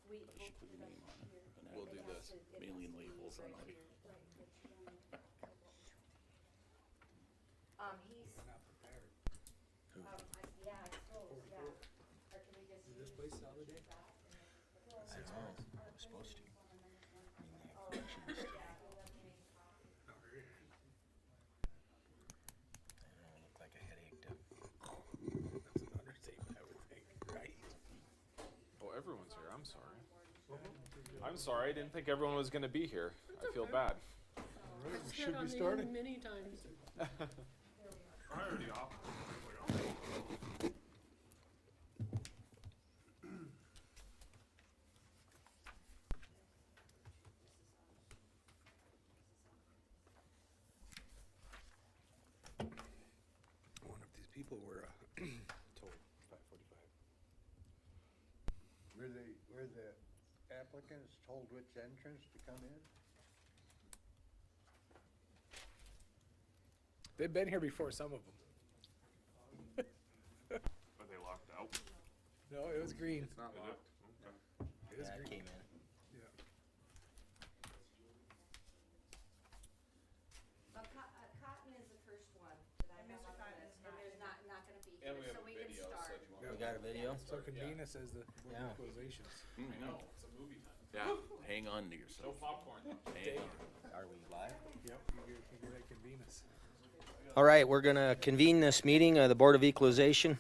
should put your name on it. And we'll do this. Mailing labels on it. He's, Not prepared. yeah, I suppose, yeah. Or can we just Is this place solid day? I don't know. We're supposed to. I mean, they have questions. Not really. I don't know, look like a headache to. That's an understatement, I would think, right? Oh, everyone's here. I'm sorry. I'm sorry. I didn't think everyone was going to be here. I feel bad. Right, we should be starting. Many times. Priority off. I wonder if these people were told 5:45. Were the applicants told which entrance to come in? They've been here before, some of them. Are they locked out? No, it was green. It's not locked. Okay. It was Yeah, it green. came in. Yeah. Cotton is the first one that I have on the list, and there's not gonna be And we here, have so a we can video, start. so We got a video? So convene us as the Board Yeah. of Equalizations. I know. It's a movie time. Yeah. Hang on to No yourself. popcorn. Hang on. Are we live? Yep, you're gonna convene us. All right, we're going to convene this meeting of the Board of Equalization,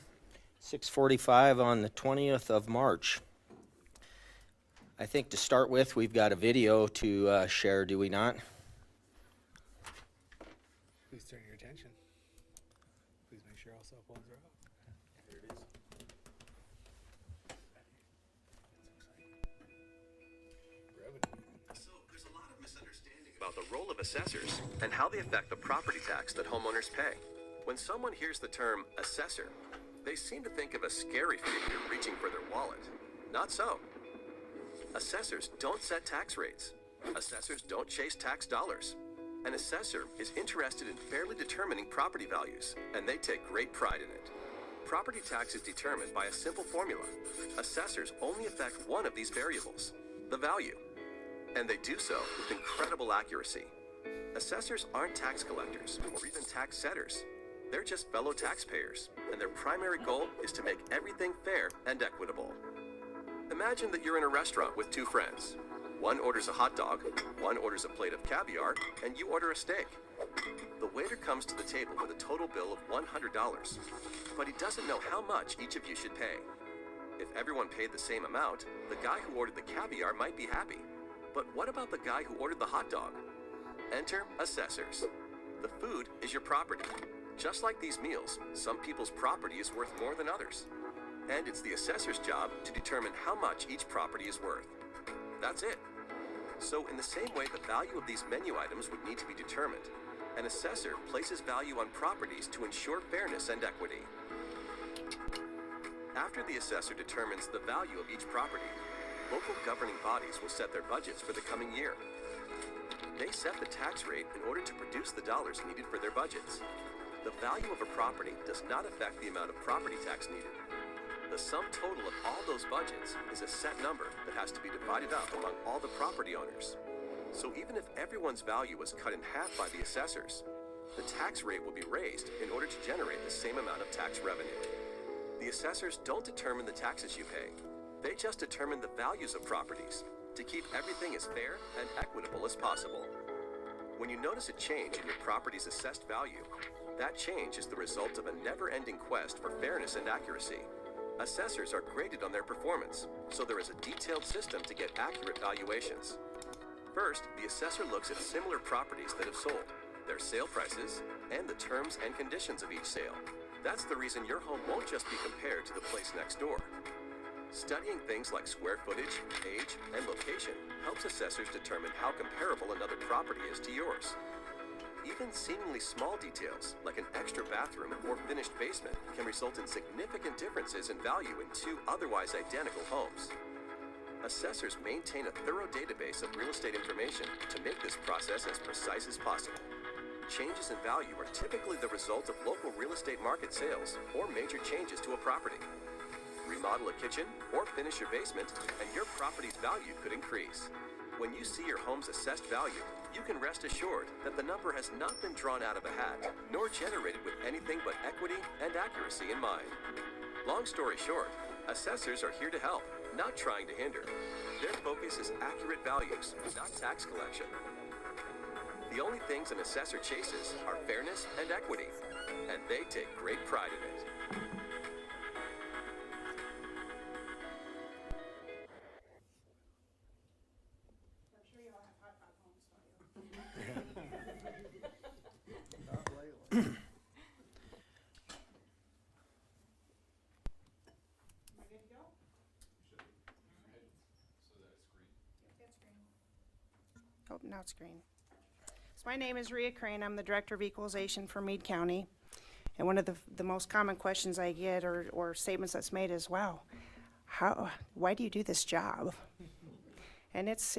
6:45 on the 20th of March. I think to start with, we've got a video to share, do we not? Please turn your attention. Please make sure all cell phones are off. There it is. Revenue. So there's a lot of misunderstanding about the role of assessors and how they affect the property tax that homeowners pay. When someone hears the term assessor, they seem to think of a scary figure reaching for their wallet. Not so. Assessors don't set tax rates. Assessors don't chase tax dollars. An assessor is interested in fairly determining property values, and they take great pride in it. Property tax is determined by a simple formula. Assessors only affect one of these variables, the value. And they do so with incredible accuracy. Assessors aren't tax collectors or even tax setters. They're just fellow taxpayers, and their primary goal is to make everything fair and equitable. Imagine that you're in a restaurant with two friends. One orders a hot dog, one orders a plate of caviar, and you order a steak. The waiter comes to the table with a total bill of $100, but he doesn't know how much each of you should pay. If everyone paid the same amount, the guy who ordered the caviar might be happy. But what about the guy who ordered the hot dog? Enter assessors. The food is your property. Just like these meals, some people's property is worth more than others. And it's the assessor's job to determine how much each property is worth. That's it. So in the same way the value of these menu items would need to be determined, an assessor places value on properties to ensure fairness and equity. After the assessor determines the value of each property, local governing bodies will set their budgets for the coming year. They set the tax rate in order to produce the dollars needed for their budgets. The value of a property does not affect the amount of property tax needed. The sum total of all those budgets is a set number that has to be divided up among all the property owners. So even if everyone's value was cut in half by the assessors, the tax rate will be raised in order to generate the same amount of tax revenue. The assessors don't determine the taxes you pay. They just determine the values of properties to keep everything as fair and equitable as possible. When you notice a change in your property's assessed value, that change is the result of a never-ending quest for fairness and accuracy. Assessors are graded on their performance, so there is a detailed system to get accurate valuations. First, the assessor looks at similar properties that have sold, their sale prices, and the terms and conditions of each sale. That's the reason your home won't just be compared to the place next door. Studying things like square footage, age, and location helps assessors determine how comparable another property is to yours. Even seemingly small details, like an extra bathroom or finished basement, can result in significant differences in value in two otherwise identical homes. Assessors maintain a thorough database of real estate information to make this process as precise as possible. Changes in value are typically the result of local real estate market sales or major changes to a property. remodel a kitchen or finish your basement, and your property's value could increase. When you see your home's assessed value, you can rest assured that the number has not been drawn out of a hat, nor generated with anything but equity and accuracy in mind. Long story short, assessors are here to help, not trying to hinder. Their focus is accurate values, not tax collection. The only things an assessor chases are fairness and equity, and they take great pride in it. Not lately. Oh, now it's green. So my name is Rhea Crane. I'm the Director of Equalization for Meade County. And one of the most common questions I get or statements that's made is, wow, why do you do this job? And it's,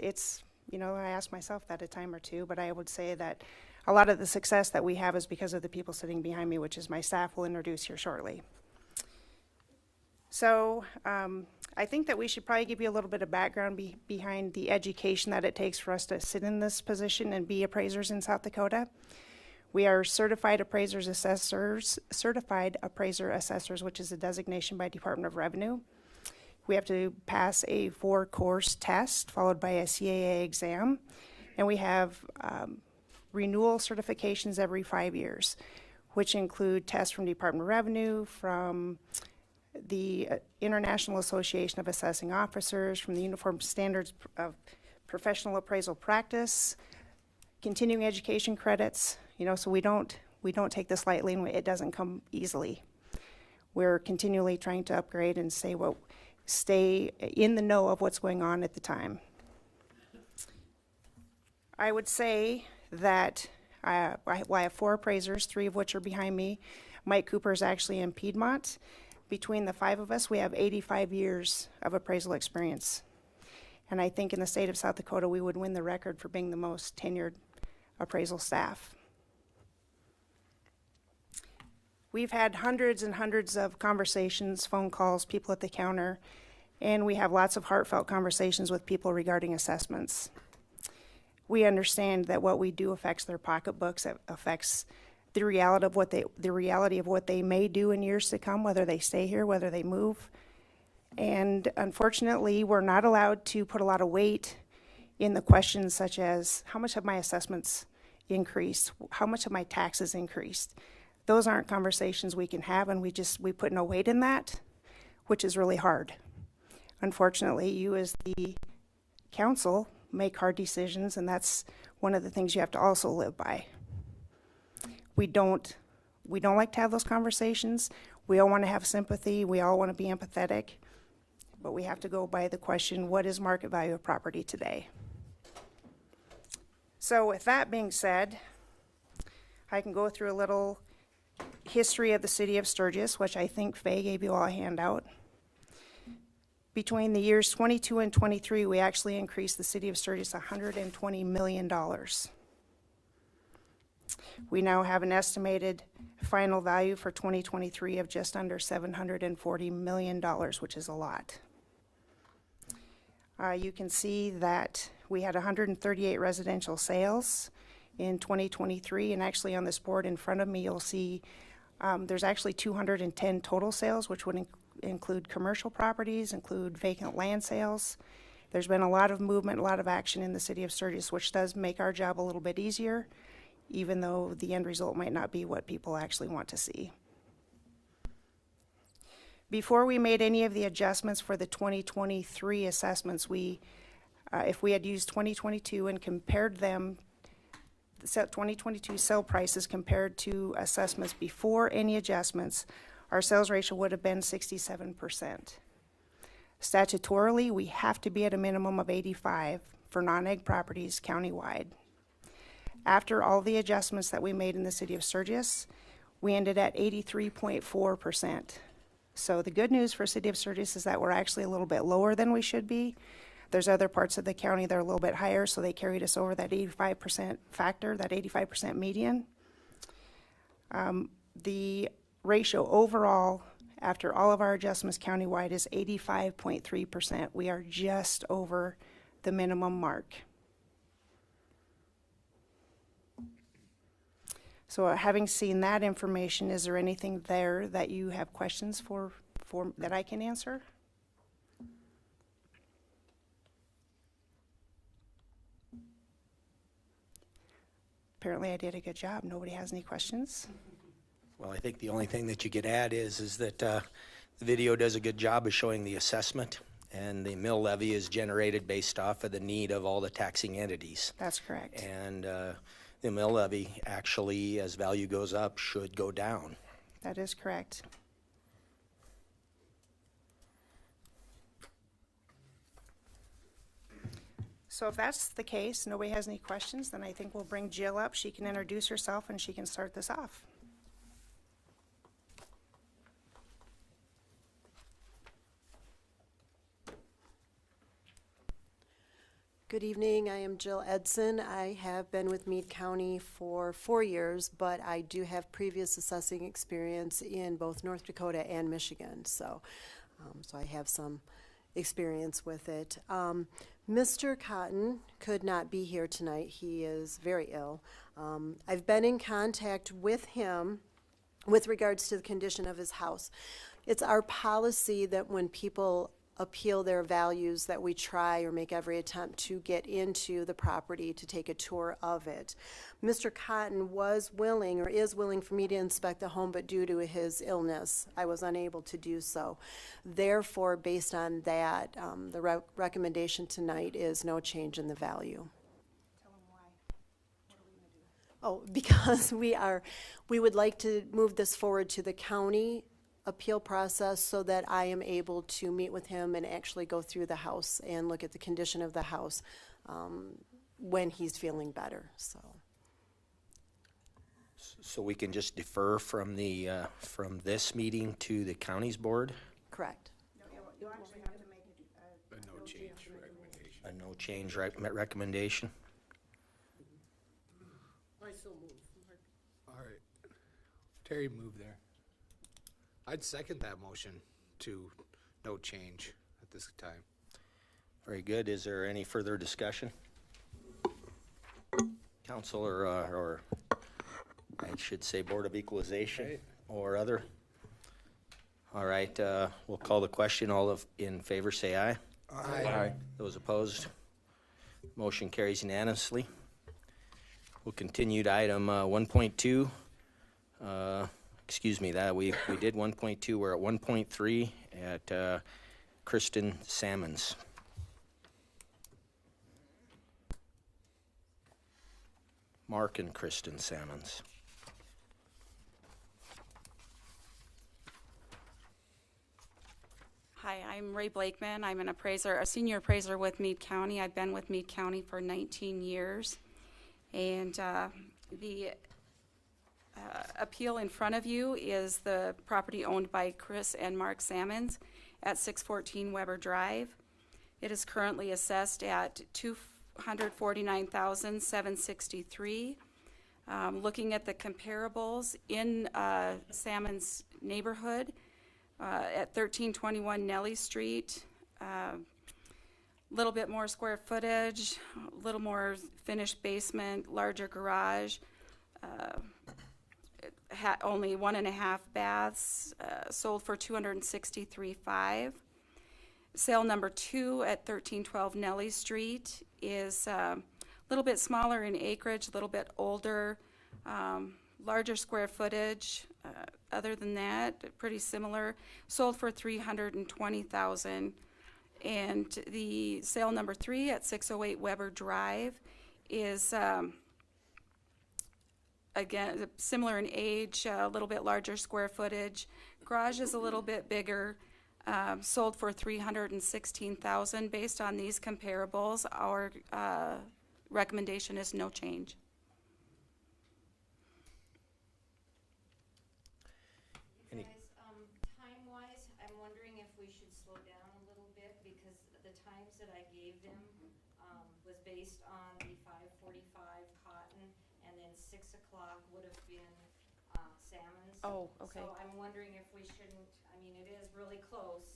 you know, I ask myself that a time or two, but I would say that a lot of the success that we have is because of the people sitting behind me, which is my staff will introduce here shortly. So I think that we should probably give you a little bit of background behind the education that it takes for us to sit in this position and be appraisers in South Dakota. We are certified appraiser assessors, which is a designation by Department of Revenue. We have to pass a 4-course test followed by a CAA exam, and we have renewal certifications every 5 years, which include tests from Department of Revenue, from the International Association of Assessing Officers, from the Uniform Standards of Professional Appraisal Practice, continuing education credits. You know, so we don't take this lightly, and it doesn't come easily. We're continually trying to upgrade and stay in the know of what's going on at the time. I would say that I have 4 appraisers, 3 of which are behind me. Mike Cooper is actually in Piedmont. Between the 5 of us, we have 85 years of appraisal experience. And I think in the state of South Dakota, we would win the record for being the most tenured appraisal staff. We've had hundreds and hundreds of conversations, phone calls, people at the counter, and we have lots of heartfelt conversations with people regarding assessments. We understand that what we do affects their pocketbooks, it affects the reality of what they may do in years to come, whether they stay here, whether they move. And unfortunately, we're not allowed to put a lot of weight in the questions such as, how much have my assessments increased? How much have my taxes increased? Those aren't conversations we can have, and we put no weight in that, which is really hard. Unfortunately, you as the council make hard decisions, and that's one of the things you have to also live by. We don't like to have those conversations. We all want to have sympathy. We all want to be empathetic, but we have to go by the question, what is market value of property today? So with that being said, I can go through a little history of the city of Sturgis, which I think Faye gave you all a handout. Between the years 22 and 23, we actually increased the city of Sturgis $120 million. We now have an estimated final value for 2023 of just under $740 million, which is a lot. You can see that we had 138 residential sales in 2023, and actually on this board in front of me, you'll see there's actually 210 total sales, which would include commercial properties, include vacant land sales. There's been a lot of movement, a lot of action in the city of Sturgis, which does make our job a little bit easier, even though the end result might not be what people actually want to see. Before we made any of the adjustments for the 2023 assessments, if we had used 2022 and compared them, 2022 sale prices compared to assessments before any adjustments, our sales ratio would have been 67%. Statutorily, we have to be at a minimum of 85 for non-ag properties countywide. After all the adjustments that we made in the city of Sturgis, we ended at 83.4%. So the good news for city of Sturgis is that we're actually a little bit lower than we should be. There's other parts of the county that are a little bit higher, so they carried us over that 85% factor, that 85% median. The ratio overall after all of our adjustments countywide is 85.3%. We are just over the minimum mark. So having seen that information, is there anything there that you have questions for that I can answer? Apparently I did a good job. Nobody has any questions? Well, I think the only thing that you could add is that the video does a good job of showing the assessment, and the mill levy is generated based off of the need of all the taxing entities. That's correct. And the mill levy actually, as value goes up, should go down. That is correct. So if that's the case, nobody has any questions, then I think we'll bring Jill up. She can introduce herself and she can start this off. Good evening, I am Jill Edson. I have been with Meade County for 4 years, but I do have previous assessing experience in both North Dakota and Michigan, so I have some experience with it. Mr. Cotton could not be here tonight. He is very ill. I've been in contact with him with regards to the condition of his house. It's our policy that when people appeal their values that we try or make every attempt to get into the property to take a tour of it. Mr. Cotton was willing or is willing for me to inspect the home, but due to his illness, I was unable to do so. Therefore, based on that, the recommendation tonight is no change in the value. Tell them why. What are we gonna do? Oh, because we would like to move this forward to the county appeal process so that I am able to meet with him and actually go through the house and look at the condition of the house when he's feeling better, so. So we can just defer from the from this meeting to the county's board? Correct. You actually have to make A no change recommendation. A no change recommendation? All right. Terry moved there. I'd second that motion to no change at this time. Very good. Is there any further discussion? Councilor, or I should say Board of Equalization Right. or other? All right, we'll call the question. All in favor say aye. Aye. Those opposed? Motion carries unanimously. We'll continue to item 1.2. Excuse me, that we did 1.2. We're at 1.3 at Kristin Sammons. Mark and Kristin Sammons. Hi, I'm Ray Blakeman. I'm an appraiser, a senior appraiser with Meade County. I've been with Meade County for 19 years. And the appeal in front of you is the property owned by Chris and Mark Sammons at 614 Weber Drive. It is currently assessed at $249,763. Looking at the comparables in Sammons neighborhood, at 1321 Nellie Street, little bit more square footage, a little more finished basement, larger garage, only 1.5 baths, sold for $263,500. Sale number 2 at 1312 Nellie Street is a little bit smaller in acreage, a little bit older, larger square footage. Other than that, pretty similar. Sold for $320,000. And the sale number 3 at 608 Weber Drive is again similar in age, a little bit larger square footage. Garage is a little bit bigger. Sold for $316,000. Based on these comparables, our recommendation is no change. Any- Guys, time-wise, I'm wondering if we should slow down a little bit because the times that I gave them was based on the 5:45 Cotton, and then 6 o'clock would have been Sammons. Oh, okay. So I'm wondering if we shouldn't, I mean, it is really close,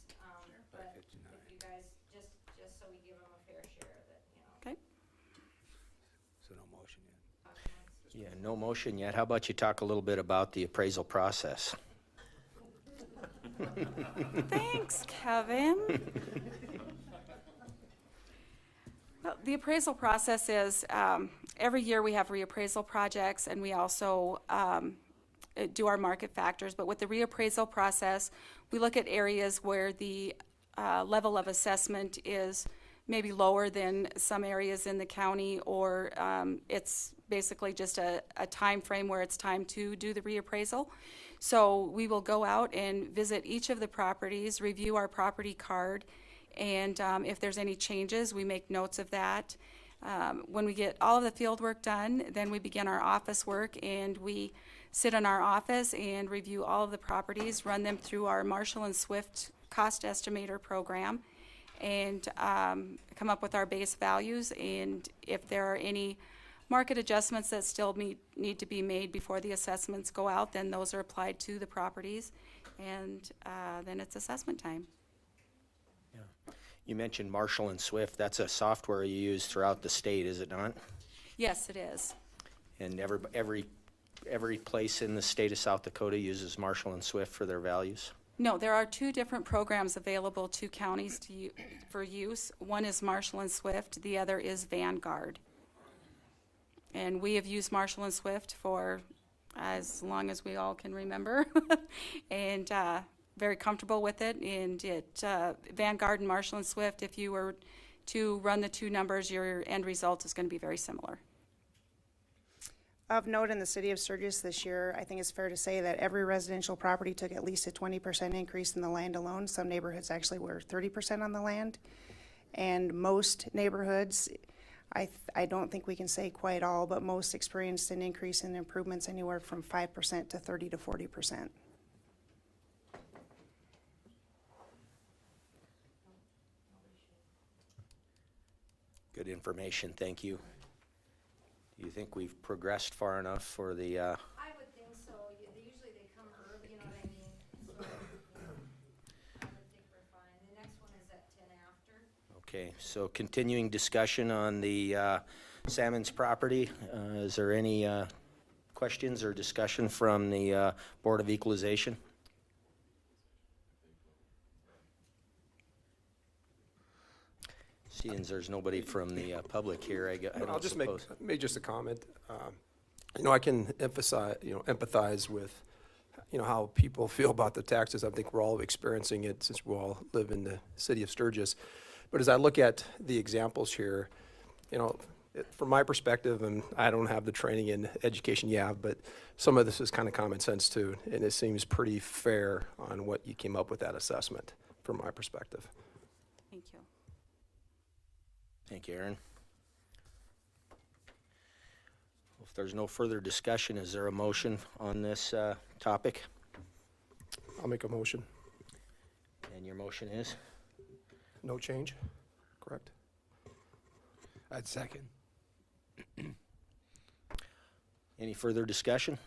but if you guys, just so we give them a fair share that, you know. Okay. So no motion yet. talk amongst- Yeah, no motion yet. How about you talk a little bit about the appraisal process? Thanks, Kevin. Well, the appraisal process is, every year we have reappraisal projects, and we also do our market factors. But with the reappraisal process, we look at areas where the level of assessment is maybe lower than some areas in the county, or it's basically just a time frame where it's time to do the reappraisal. So we will go out and visit each of the properties, review our property card, and if there's any changes, we make notes of that. When we get all of the field work done, then we begin our office work, and we sit in our office and review all of the properties, run them through our Marshall and Swift cost estimator program, and come up with our base values. And if there are any market adjustments that still need to be made before the assessments go out, then those are applied to the properties, and then it's assessment time. You mentioned Marshall and Swift. That's a software you use throughout the state, is it not? Yes, it is. And every place in the state of South Dakota uses Marshall and Swift for their values? No, there are two different programs available to counties for use. One is Marshall and Swift, the other is Vanguard. And we have used Marshall and Swift for as long as we all can remember, and very comfortable with it. And Vanguard and Marshall and Swift, if you were to run the two numbers, your end result is going to be very similar. Of note, in the city of Sturgis this year, I think it's fair to say that every residential property took at least a 20% increase in the land alone. Some neighborhoods actually were 30% on the land. And most neighborhoods, I don't think we can say quite all, but most experienced an increase in improvements anywhere from 5% to 30 to 40%. Good information, thank you. Do you think we've progressed far enough for the, I would think so. Usually they come early, you know what I mean? So, I would think we're fine. The next one is at 10 after. okay, so continuing discussion on the Sammons property. Is there any questions or discussion from the Board of Equalization? Seeing as there's nobody from the public here, I don't I'll just suppose. make just a comment. I can empathize with, how people feel about the taxes. I think we're all experiencing it since we all live in the city of Sturgis. But as I look at the examples here, from my perspective, and I don't have the training in education, but some of this is kind of common sense too, and it seems pretty fair on what you came up with that assessment, from my perspective. Thank you. Thank you, Aaron. If there's no further discussion, is there a motion on this topic? I'll make a motion. And your motion is? No change, correct? I'd second. Any further discussion?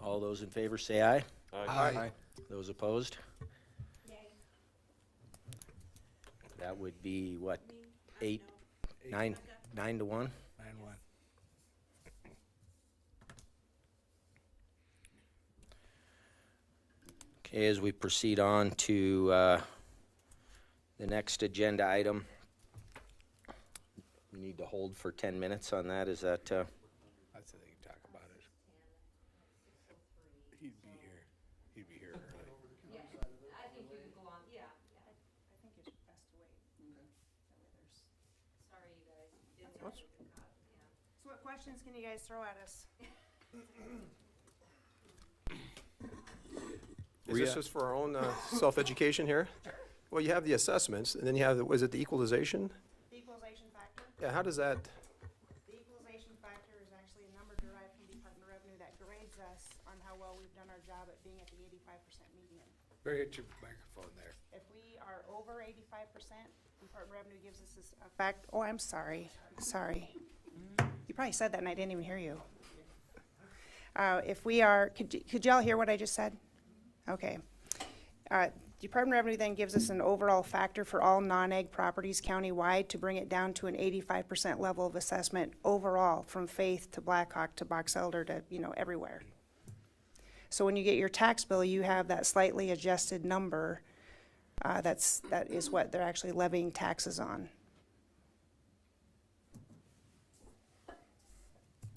All those in favor say aye. Aye. Those opposed? Yay. That would be what, Me? 9 to 1? 9-1. Okay, as we proceed on to the next agenda item, we need to hold for 10 minutes on that. Is that, I'd say they can talk about it. He'd be here. He'd be here early. Yeah, I think you can go on, yeah. I think it's best to wait. Sorry, you guys. Didn't have you caught, yeah. So what questions can you guys throw at us? Is this just for our own self-education here? Well, you have the assessments, and then you have, was it the equalization? The equalization factor? Yeah, how does that, The equalization factor is actually a number derived from Department of Revenue that grades us on how well we've done our job at being at the 85% median. Better get your microphone there. If we are over 85%, Department of Revenue gives us this fact. Oh, I'm sorry. Sorry. You probably said that and I didn't even hear you. If we are, could y'all hear what I just said? Okay. Department of Revenue then gives us an overall factor for all non-ag properties countywide to bring it down to an 85% level of assessment overall, from Faith to Blackhawk to Box Elder to, everywhere. So when you get your tax bill, you have that slightly adjusted number. That is what they're actually levying taxes on.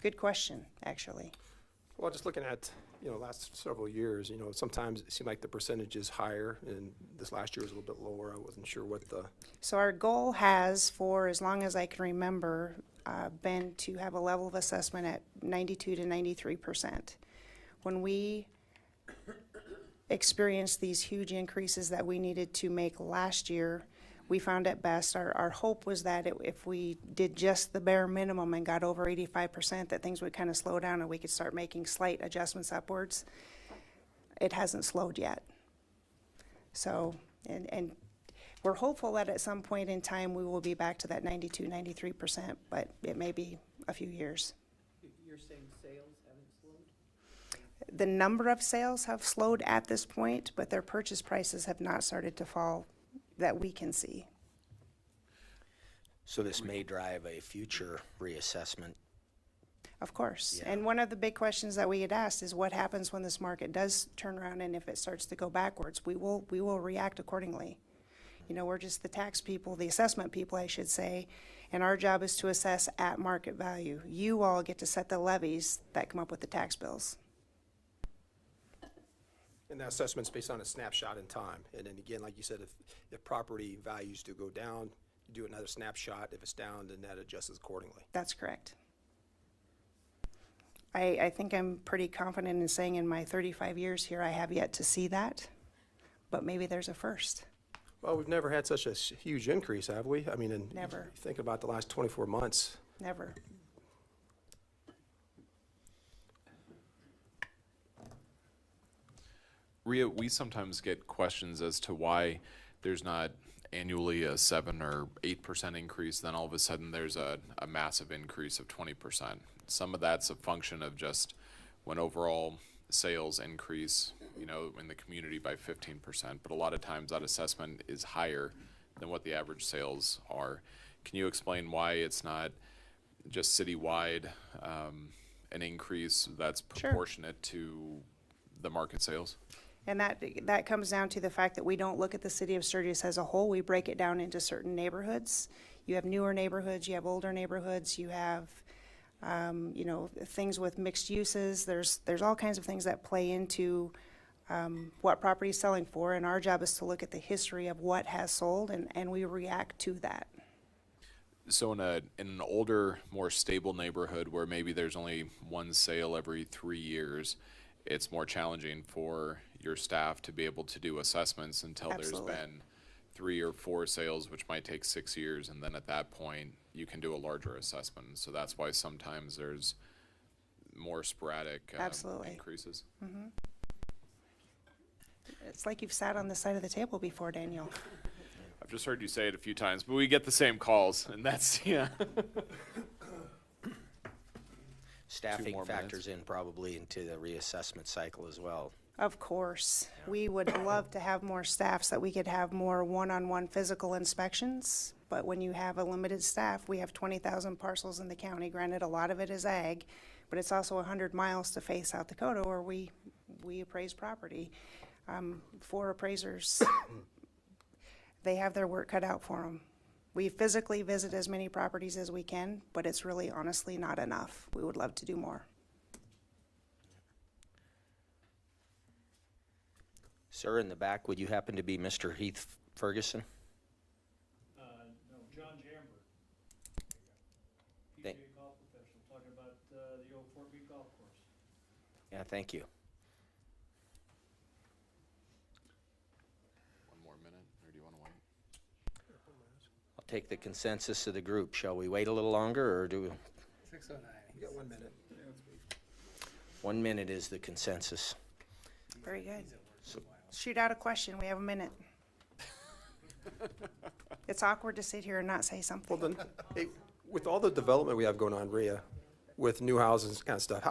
Good question, actually. Well, just looking at, last several years, sometimes it seemed like the percentage is higher, and this last year was a little bit lower. I wasn't sure what the, So our goal has, for as long as I can remember, been to have a level of assessment at 92 to 93%. When we experienced these huge increases that we needed to make last year, we found at best, our hope was that if we did just the bare minimum and got over 85%, that things would kind of slow down and we could start making slight adjustments upwards. It hasn't slowed yet. So, and we're hopeful that at some point in time we will be back to that 92, 93%, but it may be a few years. You're saying sales haven't slowed? The number of sales have slowed at this point, but their purchase prices have not started to fall that we can see. So this may drive a future reassessment. Of course. Yeah. And one of the big questions that we had asked is what happens when this market does turn around, and if it starts to go backwards, we will react accordingly. We're just the tax people, the assessment people, I should say, and our job is to assess at market value. You all get to set the levies that come up with the tax bills. and that assessment's based on a snapshot in time. And then again, like you said, if property values do go down, you do another snapshot. If it's down, then that adjusts accordingly. That's correct. I think I'm pretty confident in saying in my 35 years here, I have yet to see that, but maybe there's a first. Well, we've never had such a huge increase, have we? I mean, and Never. you think about the last 24 months. Never. Rhea, we sometimes get questions as to why there's not annually a 7 or 8% increase, then all of a sudden there's a massive increase of 20%. Some of that's a function of just when overall sales increase, you know, in the community by 15%, but a lot of times that assessment is higher than what the average sales are. Can you explain why it's not just citywide an increase that's proportionate to the market sales? And that comes down to the fact that we don't look at the city of Sturgis as a whole. We break it down into certain neighborhoods. You have newer neighborhoods, you have older neighborhoods, you have, you know, things with mixed uses. There's all kinds of things that play into what property is selling for, and our job is to look at the history of what has sold, and we react to that. So in an older, more stable neighborhood where maybe there's only one sale every 3 years, it's more challenging for your staff to be able to do assessments until Absolutely. there's been 3 or 4 sales, which might take 6 years, and then at that point you can do a larger assessment. So that's why sometimes there's more sporadic Absolutely. increases. Mm-hmm. It's like you've sat on the side of the table before, Daniel. I've just heard you say it a few times, but we get the same calls, and that's, yeah. Staffing more factors in probably into the reassessment cycle as well. Of course. We would love to have more staff so that we could have more one-on-one physical inspections. But when you have a limited staff, we have 20,000 parcels in the county. Granted, a lot of it is ag, but it's also 100 miles to Faith, South Dakota, where we appraise property. 4 appraisers, they have their work cut out for them. We physically visit as many properties as we can, but it's really honestly not enough. We would love to do more. Sir, in the back, would you happen to be Mr. Heath Ferguson? No, John Jamber. Thank- PGA golf professional, talking about the old Fort Meade golf course. Yeah, thank you. One more minute, or do you want to wait? I'll take the consensus of the group. Shall we wait a little longer, or do we? 6:09. You got 1 minute. 1 minute is the consensus. Very good. So- Shoot out a question. We have a minute. It's awkward to sit here and not say something. Well, then, hey, with all the development we have going on, Rhea, with new houses and kind of stuff,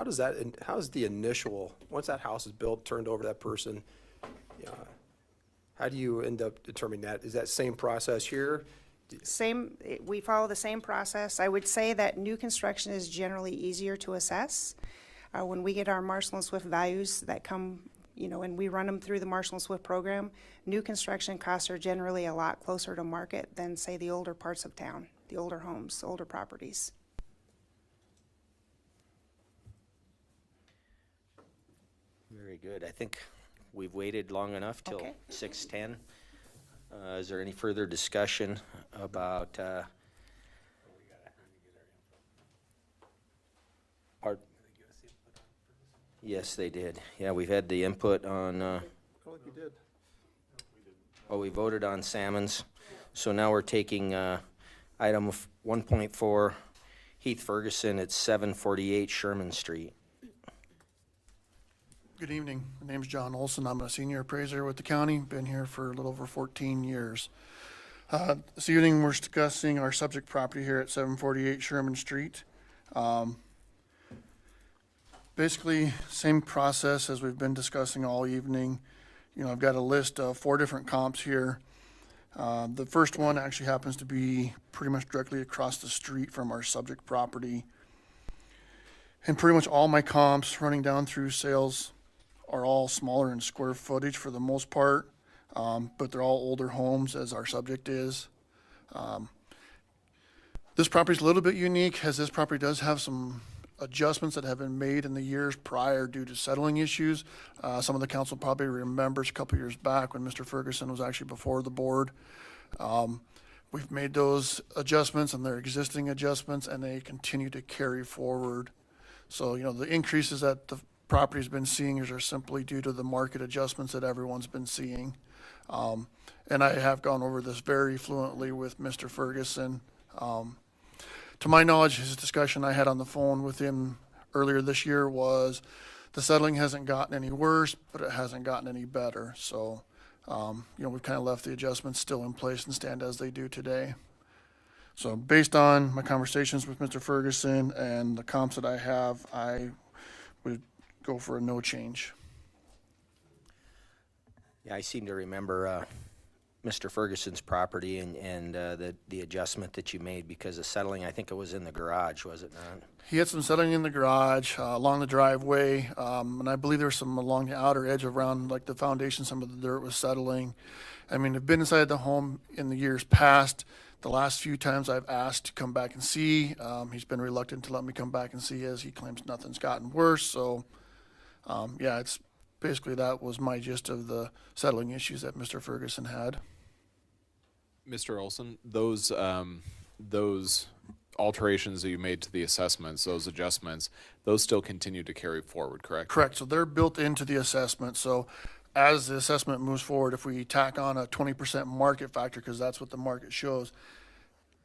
how's the initial, once that house is built, turned over to that person, how do you end up determining that? Is that same process here? We follow the same process. I would say that new construction is generally easier to assess. When we get our Marshall and Swift values that come, and we run them through the Marshall and Swift program, new construction costs are generally a lot closer to market than, say, the older parts of town, the older homes, older properties. Very good. I think we've waited long enough till Okay. 6:10. Is there any further discussion about, Yes, they did. Yeah, we've had the input on, I don't think we did. we voted on Sammons. So now we're taking, item 1.4, Heath Ferguson at 748 Sherman Street. Good evening. My name's John Olson. I'm a senior appraiser with the county. Been here for a little over 14 years. This evening, we're discussing our subject property here at 748 Sherman Street. Basically, same process as we've been discussing all evening. I've got a list of 4 different comps here. The first one actually happens to be pretty much directly across the street from our subject property. And pretty much all my comps running down through sales are all smaller in square footage for the most part, but they're all older homes, as our subject is. This property is a little bit unique, as this property does have some adjustments that have been made in the years prior due to settling issues. Some of the council probably remembers a couple years back when Mr. Ferguson was actually before the board. We've made those adjustments, and they're existing adjustments, and they continue to carry forward. So, the increases that the property's been seeing are simply due to the market adjustments that everyone's been seeing. And I have gone over this very fluently with Mr. Ferguson. To my knowledge, his discussion I had on the phone with him earlier this year was the settling hasn't gotten any worse, but it hasn't gotten any better. So, we've kind of left the adjustments still in place and stand as they do today. So based on my conversations with Mr. Ferguson and the comps that I have, I would go for a no change. Yeah, I seem to remember, Mr. Ferguson's property and the adjustment that you made because of settling. I think it was in the garage, was it not? He had some settling in the garage, along the driveway, and I believe there was some along the outer edge around like the foundation, some of the dirt was settling. I mean, I've been inside the home in the years past. The last few times I've asked to come back and see, he's been reluctant to let me come back and see as he claims nothing's gotten worse. So, it's basically that was my gist of the settling issues that Mr. Ferguson had. Mr. Olson, those alterations that you made to the assessments, those adjustments, those still continue to carry forward, correct? Correct. So they're built into the assessment. So as the assessment moves forward, if we tack on a 20% market factor, because that's what the market shows,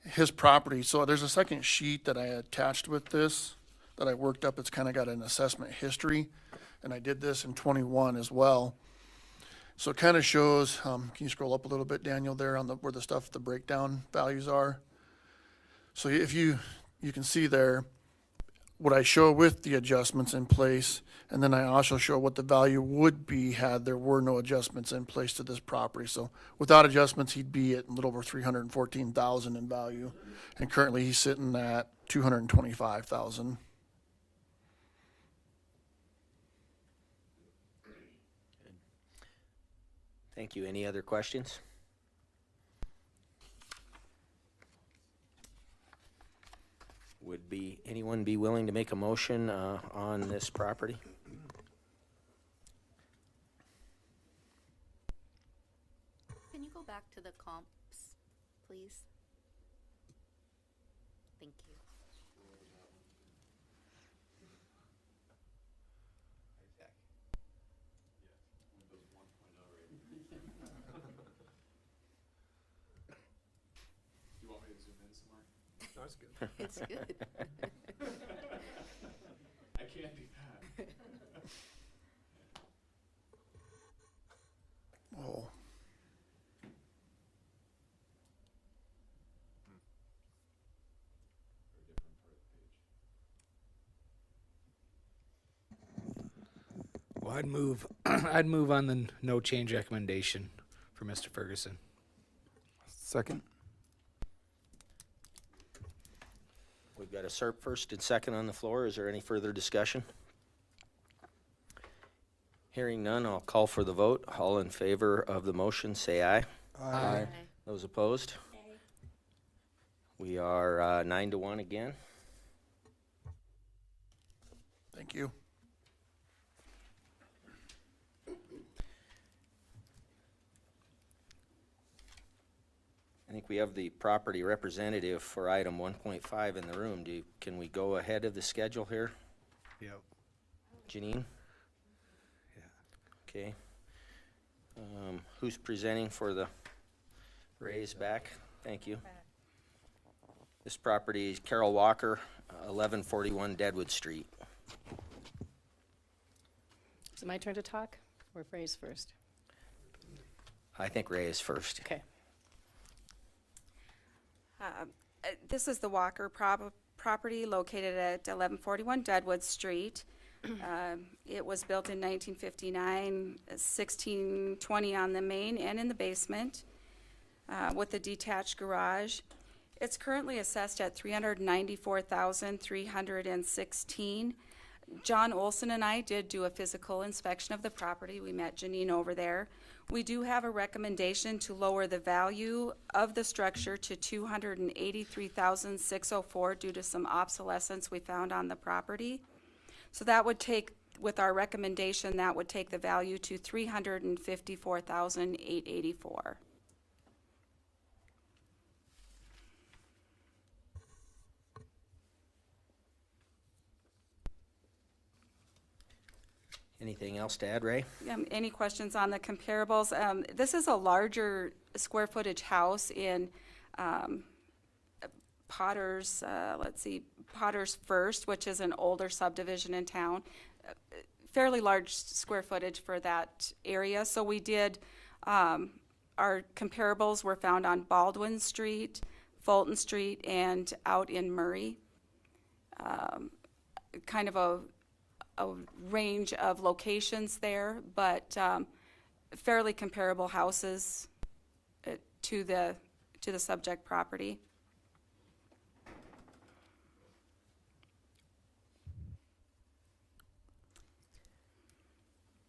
his property, so there's a second sheet that I attached with this that I worked up. It's kind of got an assessment history, and I did this in 21 as well. So it kind of shows, can you scroll up a little bit, Daniel, there on where the breakdown values are? So if you can see there what I show with the adjustments in place, and then I also show what the value would be had there were no adjustments in place to this property. So without adjustments, he'd be at a little over $314,000 in value, and currently he's sitting at $225,000. Thank you. Any other questions? Would anyone be willing to make a motion on this property? Can you go back to the comps, please? Thank you. You want me to zoom in somewhere? That's good. It's good. I can't do that. Oh. I'd move, I'd move on the no change recommendation for Mr. Ferguson. Second. We've got a first and second on the floor. Is there any further discussion? Hearing none, I'll call for the vote. All in favor of the motion, say aye. Aye. Those opposed? We are 9-1 again. Thank you. I think we have the property representative for item 1.5 in the room. Can we go ahead of the schedule here? Yep. Janine? Yeah. Okay. Who's presenting for the raise back? Thank you. This property is Carol Walker, 1141 Deadwood Street. Is it my turn to talk or Ray's first? I think Ray is first. Okay. This is the Walker property located at 1141 Deadwood Street. It was built in 1959, 1620 on the main and in the basement, with a detached garage. It's currently assessed at $394,316. John Olson and I did do a physical inspection of the property. We met Janine over there. We do have a recommendation to lower the value of the structure to $283,604 due to some obsolescence we found on the property. So that would take, with our recommendation, that would take the value to $354,884. Anything else to add, Ray? Any questions on the comparables? This is a larger square footage house in Potter's, Potter's First, which is an older subdivision in town. Fairly large square footage for that area. So we did, our comparables were found on Baldwin Street, Fulton Street, and out in Murray. Kind of a range of locations there, but fairly comparable houses to the subject property.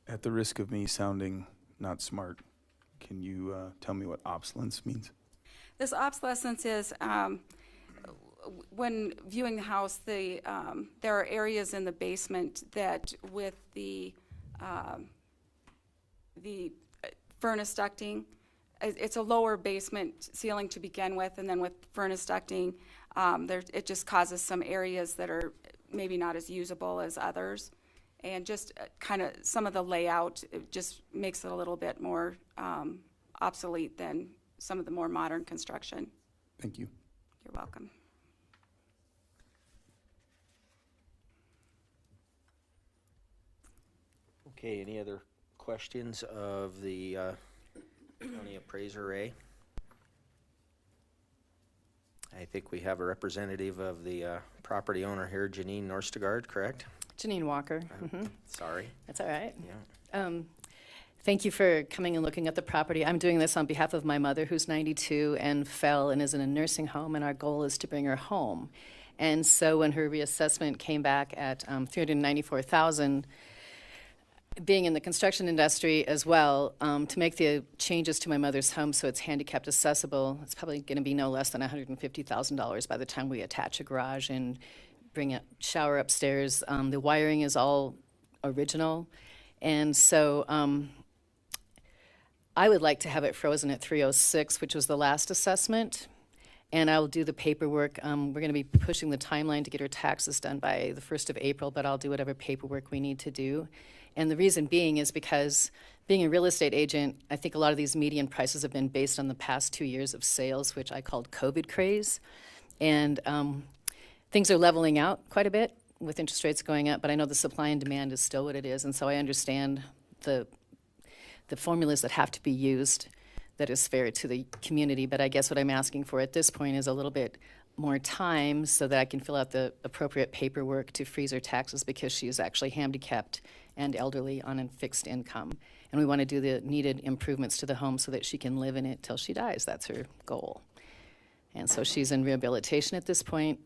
At the risk of me sounding not smart, can you tell me what obsolescence means? This obsolescence is when viewing the house, there are areas in the basement that with the furnace ducting, it's a lower basement ceiling to begin with, and then with furnace ducting, it just causes some areas that are maybe not as usable as others. And just kind of some of the layout, it just makes it a little bit more obsolete than some of the more modern construction. Thank you. You're welcome. Okay, any other questions of the county appraiser, Ray? I think we have a representative of the property owner here, Janine Norstegard, correct? Janine Walker. Mm-hmm. Sorry. That's all right. Yeah. Thank you for coming and looking at the property. I'm doing this on behalf of my mother, who's 92 and fell and is in a nursing home, and our goal is to bring her home. And so when her reassessment came back at $394,000, being in the construction industry as well, to make the changes to my mother's home so it's handicapped accessible, it's probably going to be no less than $150,000 by the time we attach a garage and bring a shower upstairs. The wiring is all original, and so I would like to have it frozen at 306, which was the last assessment, and I'll do the paperwork. We're going to be pushing the timeline to get her taxes done by the 1st of April, but I'll do whatever paperwork we need to do. And the reason being is because being a real estate agent, I think a lot of these median prices have been based on the past 2 years of sales, which I called COVID craze. And things are leveling out quite a bit with interest rates going up, but I know the supply and demand is still what it is. And so I understand the formulas that have to be used that is fair to the community. But I guess what I'm asking for at this point is a little bit more time so that I can fill out the appropriate paperwork to freeze her taxes, because she is actually handicapped and elderly on a fixed income. And we want to do the needed improvements to the home so that she can live in it till she dies. That's her goal. And so she's in rehabilitation at this point,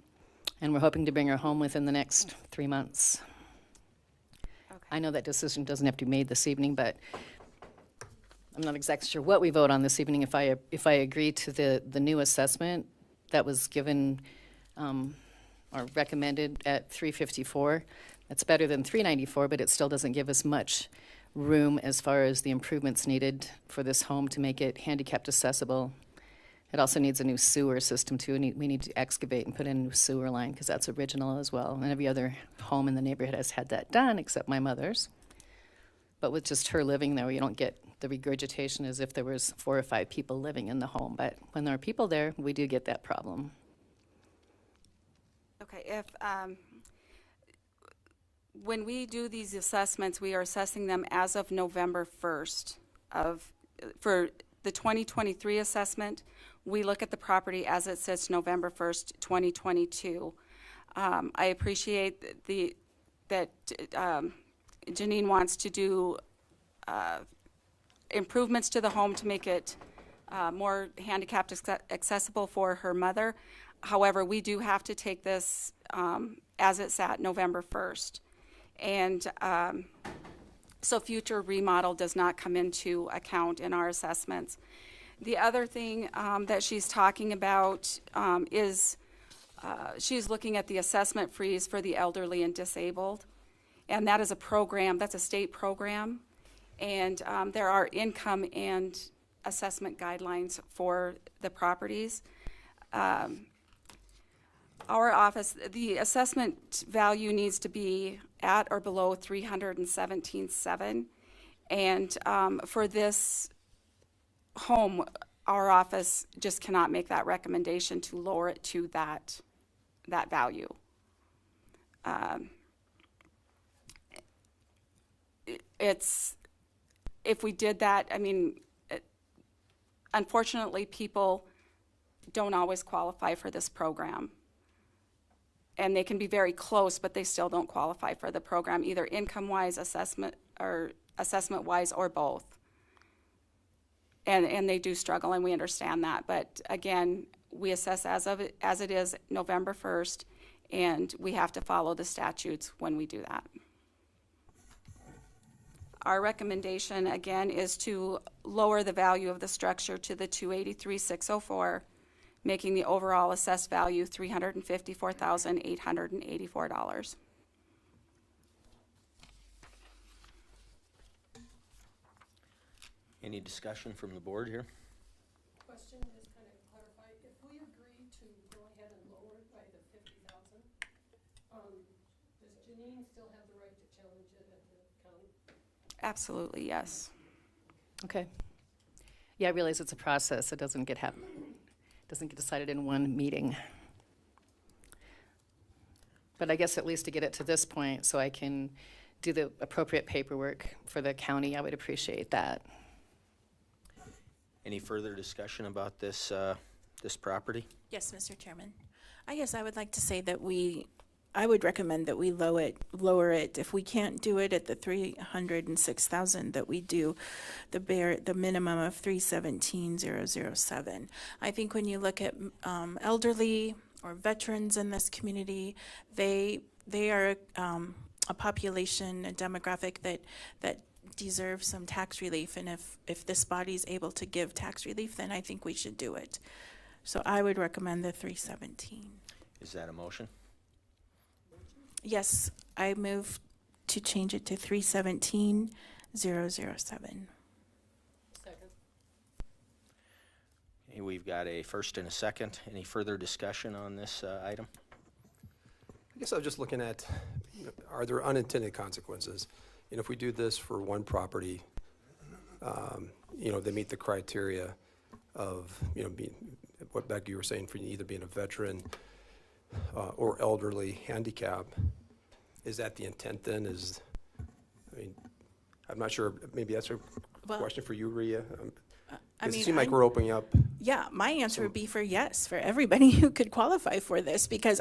and we're hoping to bring her home within the next 3 months. Okay. I know that decision doesn't have to be made this evening, but I'm not exactly sure what we vote on this evening. If I agree to the new assessment that was given or recommended at $354, that's better than $394, but it still doesn't give us much room as far as the improvements needed for this home to make it handicapped accessible. It also needs a new sewer system too. We need to excavate and put in a new sewer line because that's original as well. And every other home in the neighborhood has had that done except my mother's. But with just her living there, you don't get the regurgitation as if there was 4 or 5 people living in the home. But when there are people there, we do get that problem. Okay, if, when we do these assessments, we are assessing them as of November 1st for the 2023 assessment, we look at the property as it sits November 1st, 2022. I appreciate that Janine wants to do improvements to the home to make it more handicapped accessible for her mother. However, we do have to take this as it sat November 1st. And so future remodel does not come into account in our assessments. The other thing that she's talking about is she's looking at the assessment freeze for the elderly and disabled. And that is a program, that's a state program. And there are income and assessment guidelines for the properties. Our office, the assessment value needs to be at or below 317.7. And for this home, our office just cannot make that recommendation to lower it to that value. If we did that, I mean, unfortunately, people don't always qualify for this program. And they can be very close, but they still don't qualify for the program, either income-wise, assessment-wise, or both. And they do struggle, and we understand that. But again, we assess as it is November 1st, and we have to follow the statutes when we do that. Our recommendation, again, is to lower the value of the structure to the $283,604, making the overall assessed value $354,884. Any discussion from the board here? Question is kind of clarify, if we agree to go ahead and lower it by the $50,000, does Janine still have the right to challenge it at the county? Absolutely, yes. Okay. Yeah, I realize it's a process. It doesn't get decided in one meeting. But I guess at least to get it to this point so I can do the appropriate paperwork for the county, I would appreciate that. Any further discussion about this this property? Yes, Mr. Chairman. I guess I would like to say that I would recommend that we lower it. If we can't do it at the $306,000, that we do the minimum of $317,007. I think when you look at elderly or veterans in this community, they are a population, a demographic that deserve some tax relief, and if this body is able to give tax relief, then I think we should do it. So I would recommend the 317. Is that a motion? Yes, I move to change it to 317,007. Second. Okay, we've got a first and a second. Any further discussion on this item? I guess I was just looking at, are there unintended consequences? If we do this for one property, they meet the criteria of, what Becky, you were saying, for either being a veteran or elderly, handicap. Is that the intent then? I'm not sure. Maybe that's a question for you, Rhea. It seems like we're opening up. Yeah, my answer would be for yes, for everybody who could qualify for this, because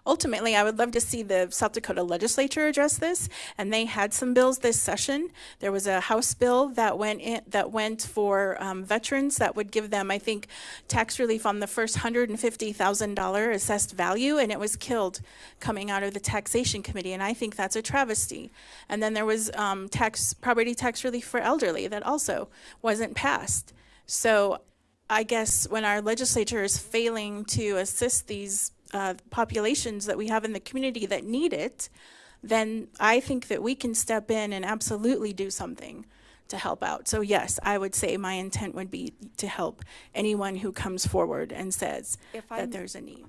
ultimately, I would love to see the South Dakota legislature address this, and they had some bills this session. There was a House bill that went for veterans that would give them, I think, tax relief on the first $150,000 assessed value, and it was killed coming out of the taxation committee, and I think that's a travesty. And then there was property tax relief for elderly that also wasn't passed. So I guess when our legislature is failing to assist these populations that we have in the community that need it, then I think that we can step in and absolutely do something to help out. So yes, I would say my intent would be to help anyone who comes forward and says that there's a need.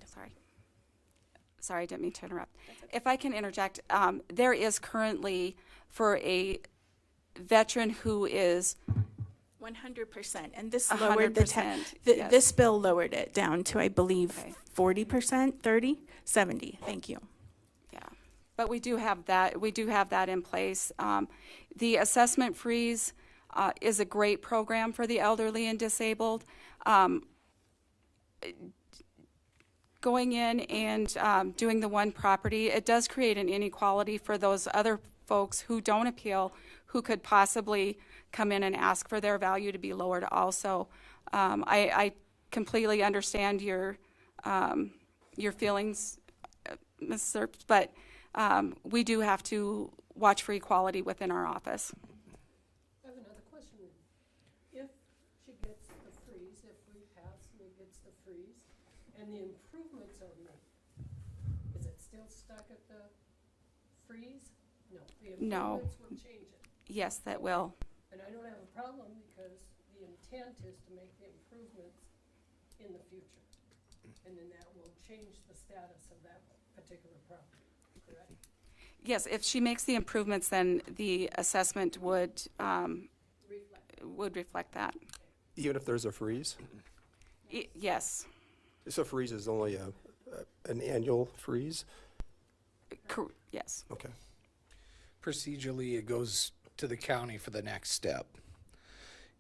Sorry, I didn't mean to interrupt. If I can interject, there is currently for a veteran who is 100%, and this lowered the 100%, yes. This bill lowered it down to, I believe, 40%, 30, 70. Thank you. Yeah, but we do have that. We do have that in place. The assessment freeze is a great program for the elderly and disabled. Going in and doing the one property, it does create an inequality for those other folks who don't appeal, who could possibly come in and ask for their value to be lowered also. I completely understand your feelings, Ms. Zerbst, but we do have to watch for equality within our office. I have another question. If she gets the freeze, if we pass and it gets the freeze, and the improvements are made, is it still stuck at the freeze? No, the No. improvements will change it. Yes, that will. And I don't have a problem because the intent is to make the improvements in the future. And then that will change the status of that particular property, correct? Yes, if she makes the improvements, then the assessment would reflect that. Even if there's a freeze? Yes. So freeze is only an annual freeze? Yes. Okay. Procedurally, it goes to the county for the next step.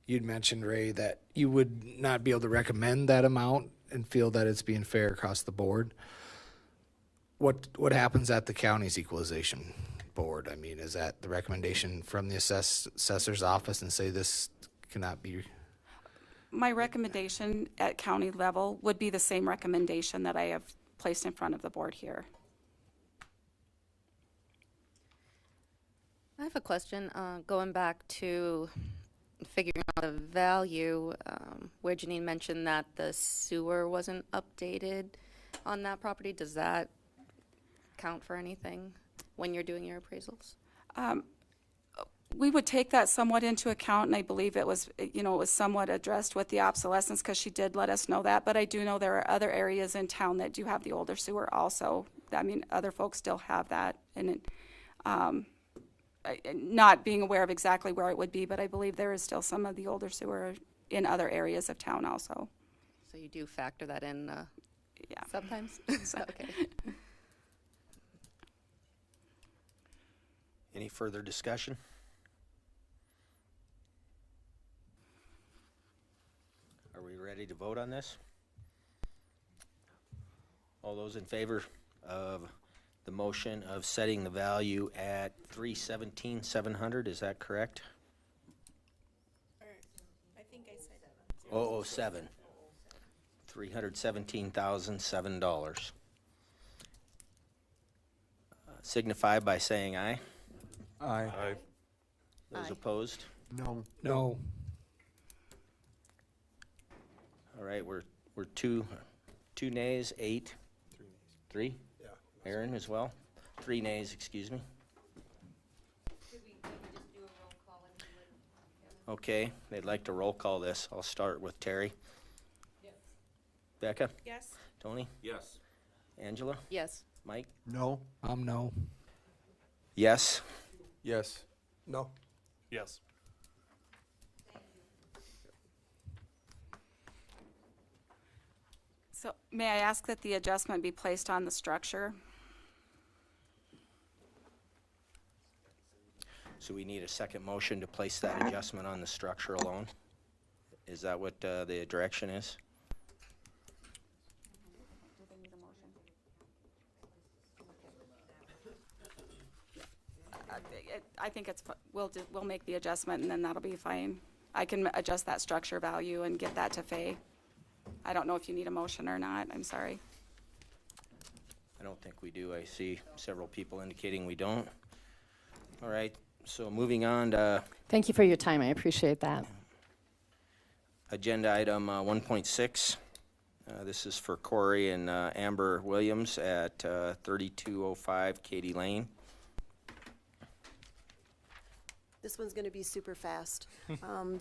You'd mentioned, Ray, that you would not be able to recommend that amount and feel that it's being fair across the board. What happens at the county's equalization board? I mean, is that the recommendation from the assessor's office and say this cannot be? My recommendation at county level would be the same recommendation that I have placed in front of the board here. I have a question, going back to figuring out the value, where Janine mentioned that the sewer wasn't updated on that property. Does that count for anything when you're doing your appraisals? We would take that somewhat into account, and I believe it was somewhat addressed with the obsolescence because she did let us know that. But I do know there are other areas in town that do have the older sewer also. I mean, other folks still have that, and not being aware of exactly where it would be, but I believe there is still some of the older sewer in other areas of town also. So you do factor that in yeah. sometimes? Okay. Any further discussion? Are we ready to vote on this? All those in favor of the motion of setting the value at $317,700, is that correct? I think I said 007. $317,007. Signify by saying aye. Aye. Those Aye. opposed? No. No. All right, we're two nays, 8. 3? Yeah. Aaron as well? 3 nays, excuse me. Okay, they'd like to roll call this. I'll start with Terry. Yes. Becca? yes. Tony? Yes. Angela? Yes. Mike? No. No. Yes. Yes. No. Yes. So may I ask that the adjustment be placed on the structure? So we need a second motion to place that adjustment on the structure alone? Is that what the direction is? I think we'll make the adjustment and then that'll be fine. I can adjust that structure value and get that to Faye. I don't know if you need a motion or not, I'm sorry. I don't think we do. I see several people indicating we don't. All right, so moving on to Thank you for your time. I appreciate that. agenda item 1.6. This is for Cory and Amber Williams at 3205 Katy Lane. This one's going to be super fast.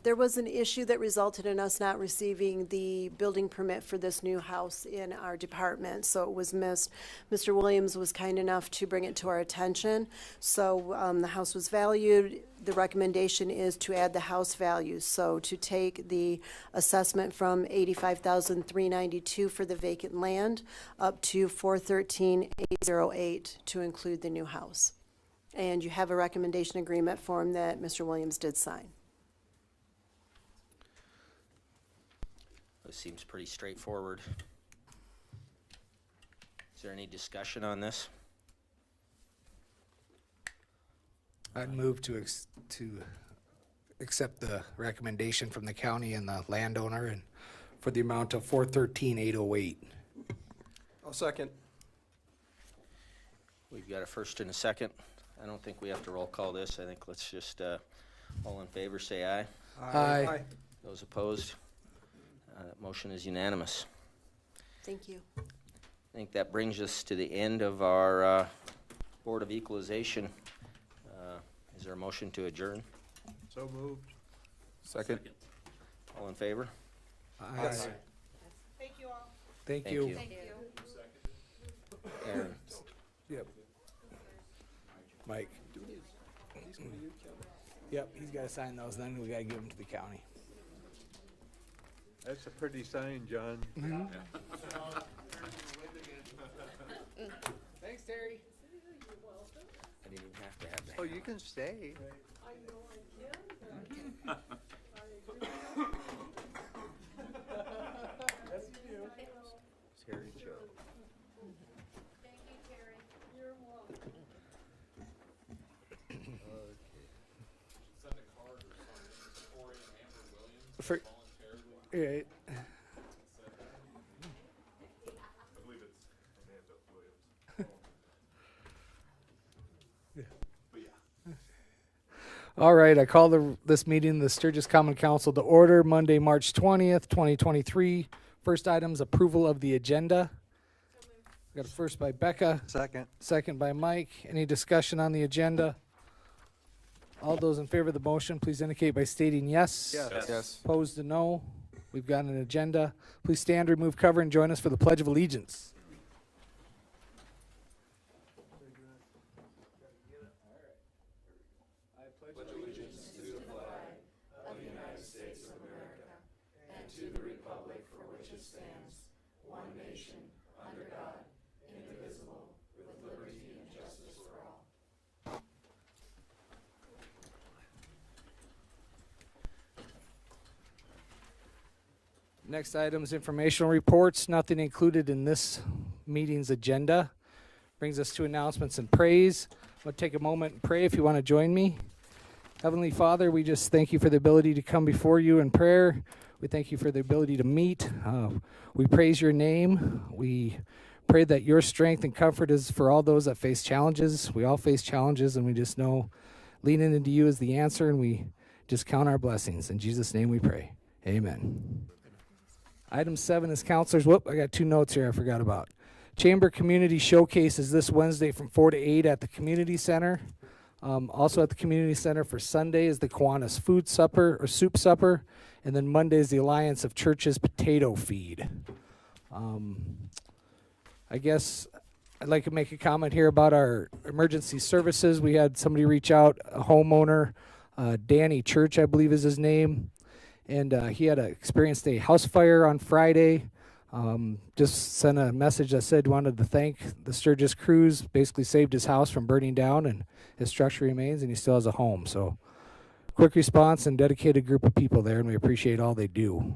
There was an issue that resulted in us not receiving the building permit for this new house in our department, so it was missed. Mr. Williams was kind enough to bring it to our attention. So the house was valued. The recommendation is to add the house value. So to take the assessment from $85,392 for the vacant land up to $413,808 to include the new house. And you have a recommendation agreement form that Mr. Williams did sign. This seems pretty straightforward. Is there any discussion on this? I'd move to accept the recommendation from the county and the landowner and for the amount of $413,808. I'll second. We've got a first and a second. I don't think we have to roll call this. I think let's just, all in favor, say aye. Aye. Those opposed? That motion is unanimous. Thank you. I think that brings us to the end of our Board of Equalization. Is there a motion to adjourn? So moved. Second. All in favor? Aye. Thank you all. Thank you. Thank you. Aaron. Yep. Mike. Yep, he's got to sign those, then we got to give them to the county. That's a pretty sign, John. Thanks, Terry. I didn't even have to have that. Oh, you can stay. I know I can, but Yes, you do. Terry Joe. Thank you, Terry. you're welcome. Send a card or something to Cory and Amber Williams For- voluntarily. Right. I believe it's Amanda Williams. But yeah. All right, I call this meeting, the Sturgis Common Council, to order Monday, March 20th, 2023. First item is approval of the agenda. Got a first by Becca, Second. second by Mike. Any discussion on the agenda? All those in favor of the motion, please indicate by stating yes. Yes. Opposed to no. We've got an agenda. Please stand, remove cover, and join us for the Pledge of Allegiance. Next item is informational reports. Nothing included in this meeting's agenda. Brings us to announcements and praise. I'm going to take a moment and pray if you want to join me. Heavenly Father, we just thank you for the ability to come before you in prayer. We thank you for the ability to meet. We praise your name. We pray that your strength and comfort is for all those that face challenges. We all face challenges, and we just know leaning into you is the answer, and we just count our blessings. In Jesus' name we pray. Amen. Item 7 is counselors. Whoop, I got 2 notes here I forgot about. Chamber Community Showcase is this Wednesday from 4 to 8 at the Community Center. Also at the Community Center for Sunday is the Kiwanis Food Supper or Soup Supper. And then Monday is the Alliance of Churches Potato Feed. I guess I'd like to make a comment here about our emergency services. We had somebody reach out, a homeowner, Danny Church, I believe is his name. And he had experienced a house fire on Friday. Just sent a message that said wanted to thank the Sturgis crews, basically saved his house from burning down, and his structure remains, and he still has a home. So quick response and dedicated group of people there, and we appreciate all they do.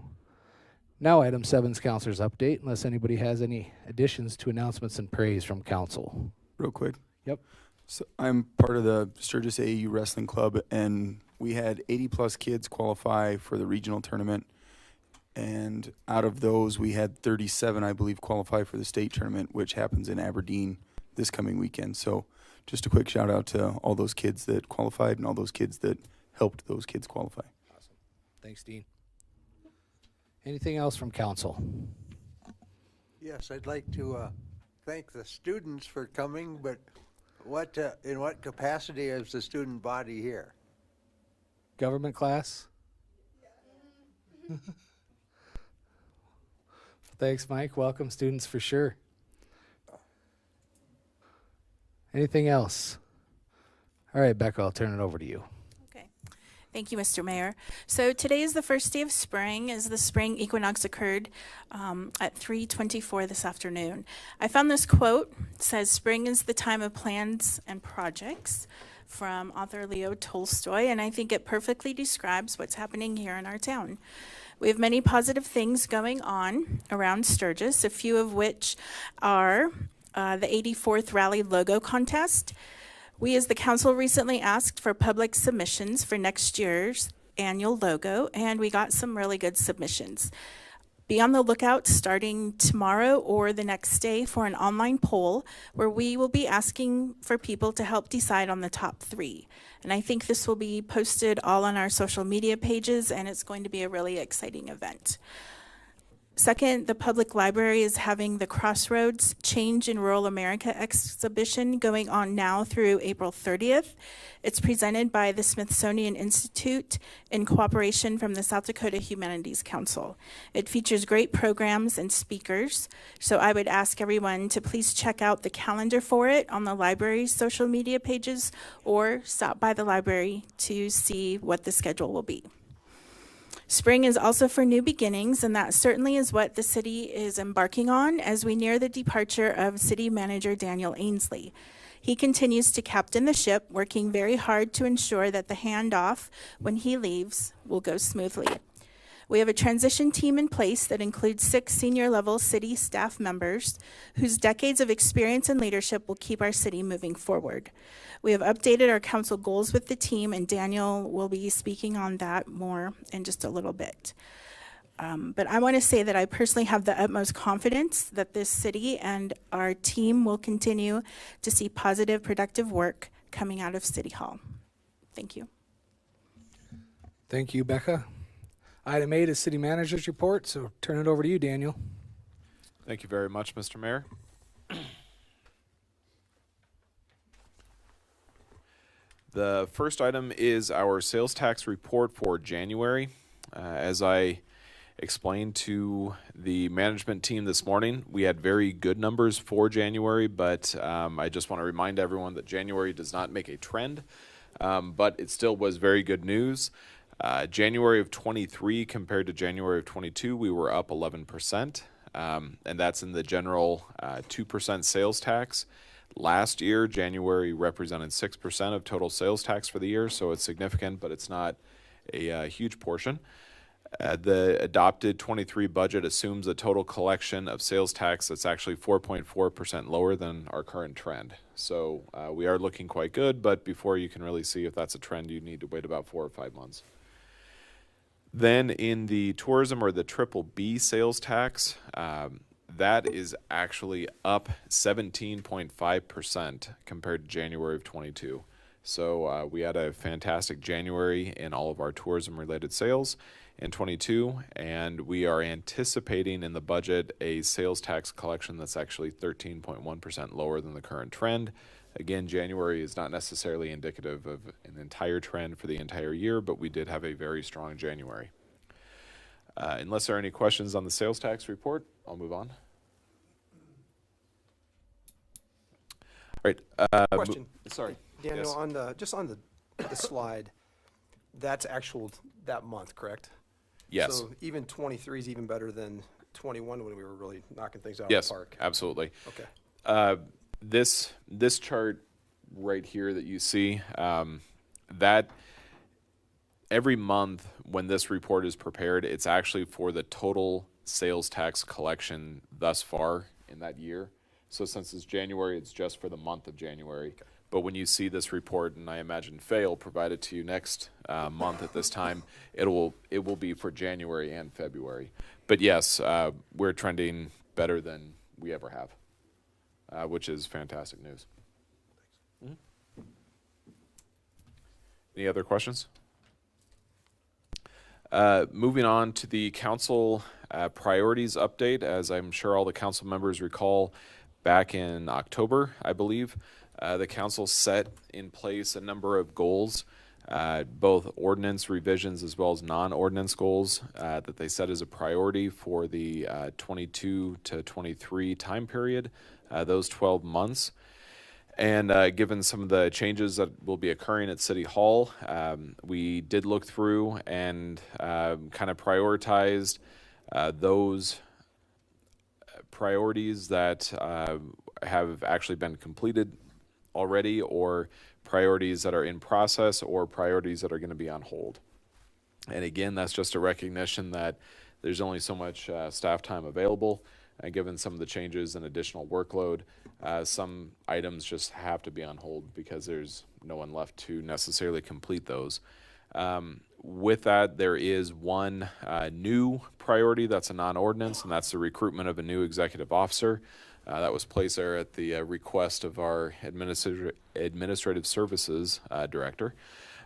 Now item 7's counselor's update, unless anybody has any additions to announcements and praise from council. Real quick. Yep. So I'm part of the Sturgis AAU Wrestling Club, and we had 80-plus kids qualify for the regional tournament. And out of those, we had 37, I believe, qualify for the state tournament, which happens in Aberdeen this coming weekend. So just a quick shout out to all those kids that qualified and all those kids that helped those kids qualify. Awesome. Thanks, Dean. Anything else from council? Yes, I'd like to thank the students for coming, but in what capacity is the student body here? Government class? Thanks, Mike. Welcome, students, for sure. Anything else? All right, Becca, I'll turn it over to you. Thank you, Mr. Mayor. So today is the first day of spring, as the spring equinox occurred at 3:24 this afternoon. I found this quote. It says, "Spring is the time of plans and projects," from author Leo Tolstoy, and I think it perfectly describes what's happening here in our town. We have many positive things going on around Sturgis, a few of which are the 84th Rally Logo Contest. We as the council recently asked for public submissions for next year's annual logo, and we got some really good submissions. Be on the lookout starting tomorrow or the next day for an online poll where we will be asking for people to help decide on the top 3. And I think this will be posted all on our social media pages, and it's going to be a really exciting event. Second, the public library is having the Crossroads Change in Rural America exhibition going on now through April 30th. It's presented by the Smithsonian Institute in cooperation from the South Dakota Humanities Council. It features great programs and speakers, so I would ask everyone to please check out the calendar for it on the library's social media pages or stop by the library to see what the schedule will be. Spring is also for new beginnings, and that certainly is what the city is embarking on as we near the departure of City Manager Daniel Ainsley. He continues to captain the ship, working very hard to ensure that the handoff when he leaves will go smoothly. We have a transition team in place that includes 6 senior-level city staff members whose decades of experience and leadership will keep our city moving forward. We have updated our council goals with the team, and Daniel will be speaking on that more in just a little bit. But I want to say that I personally have the utmost confidence that this city and our team will continue to see positive, productive work coming out of City Hall. Thank you. Thank you, Becca. Item 8 is City Manager's Report, so turn it over to you, Daniel. Thank you very much, Mr. Mayor. The first item is our sales tax report for January. As I explained to the management team this morning, we had very good numbers for January, but I just want to remind everyone that January does not make a trend, but it still was very good news. January of 23 compared to January of 22, we were up 11%, and that's in the general 2% sales tax. Last year, January represented 6% of total sales tax for the year, so it's significant, but it's not a huge portion. The adopted 23 budget assumes a total collection of sales tax that's actually 4.4% lower than our current trend. So we are looking quite good, but before you can really see if that's a trend, you need to wait about 4 or 5 months. Then in the tourism or the triple B sales tax, that is actually up 17.5% compared to January of 22. So we had a fantastic January in all of our tourism-related sales in 22, and we are anticipating in the budget a sales tax collection that's actually 13.1% lower than the current trend. Again, January is not necessarily indicative of an entire trend for the entire year, but we did have a very strong January. Unless there are any questions on the sales tax report, I'll move on. All right. Question. Sorry. Daniel, Yes. on the slide, that's actual that month, correct? Yes. So even 23 is even better than 21 when we were really knocking things out Yes, of the park. absolutely. Okay. This chart right here that you see, that every month when this report is prepared, it's actually for the total sales tax collection thus far in that year. So since it's January, it's just for the month of January. But when you see this report, and I imagine Faye will provide it to you next month at this time, it will be for January and February. But yes, we're trending better than we ever have, which is fantastic news. Mhm. Any other questions? Moving on to the council priorities update. As I'm sure all the council members recall, back in October, I believe, the council set in place a number of goals, both ordinance revisions as well as non-ordinance goals that they set as a priority for the 22 to 23 time period, those 12 months. And given some of the changes that will be occurring at City Hall, we did look through and kind of prioritized those priorities that have actually been completed already, or priorities that are in process, or priorities that are going to be on hold. And again, that's just a recognition that there's only so much staff time available, and given some of the changes and additional workload, some items just have to be on hold because there's no one left to necessarily complete those. With that, there is one new priority that's a non-ordinance, and that's the recruitment of a new executive officer. That was placed there at the request of our administrative services director.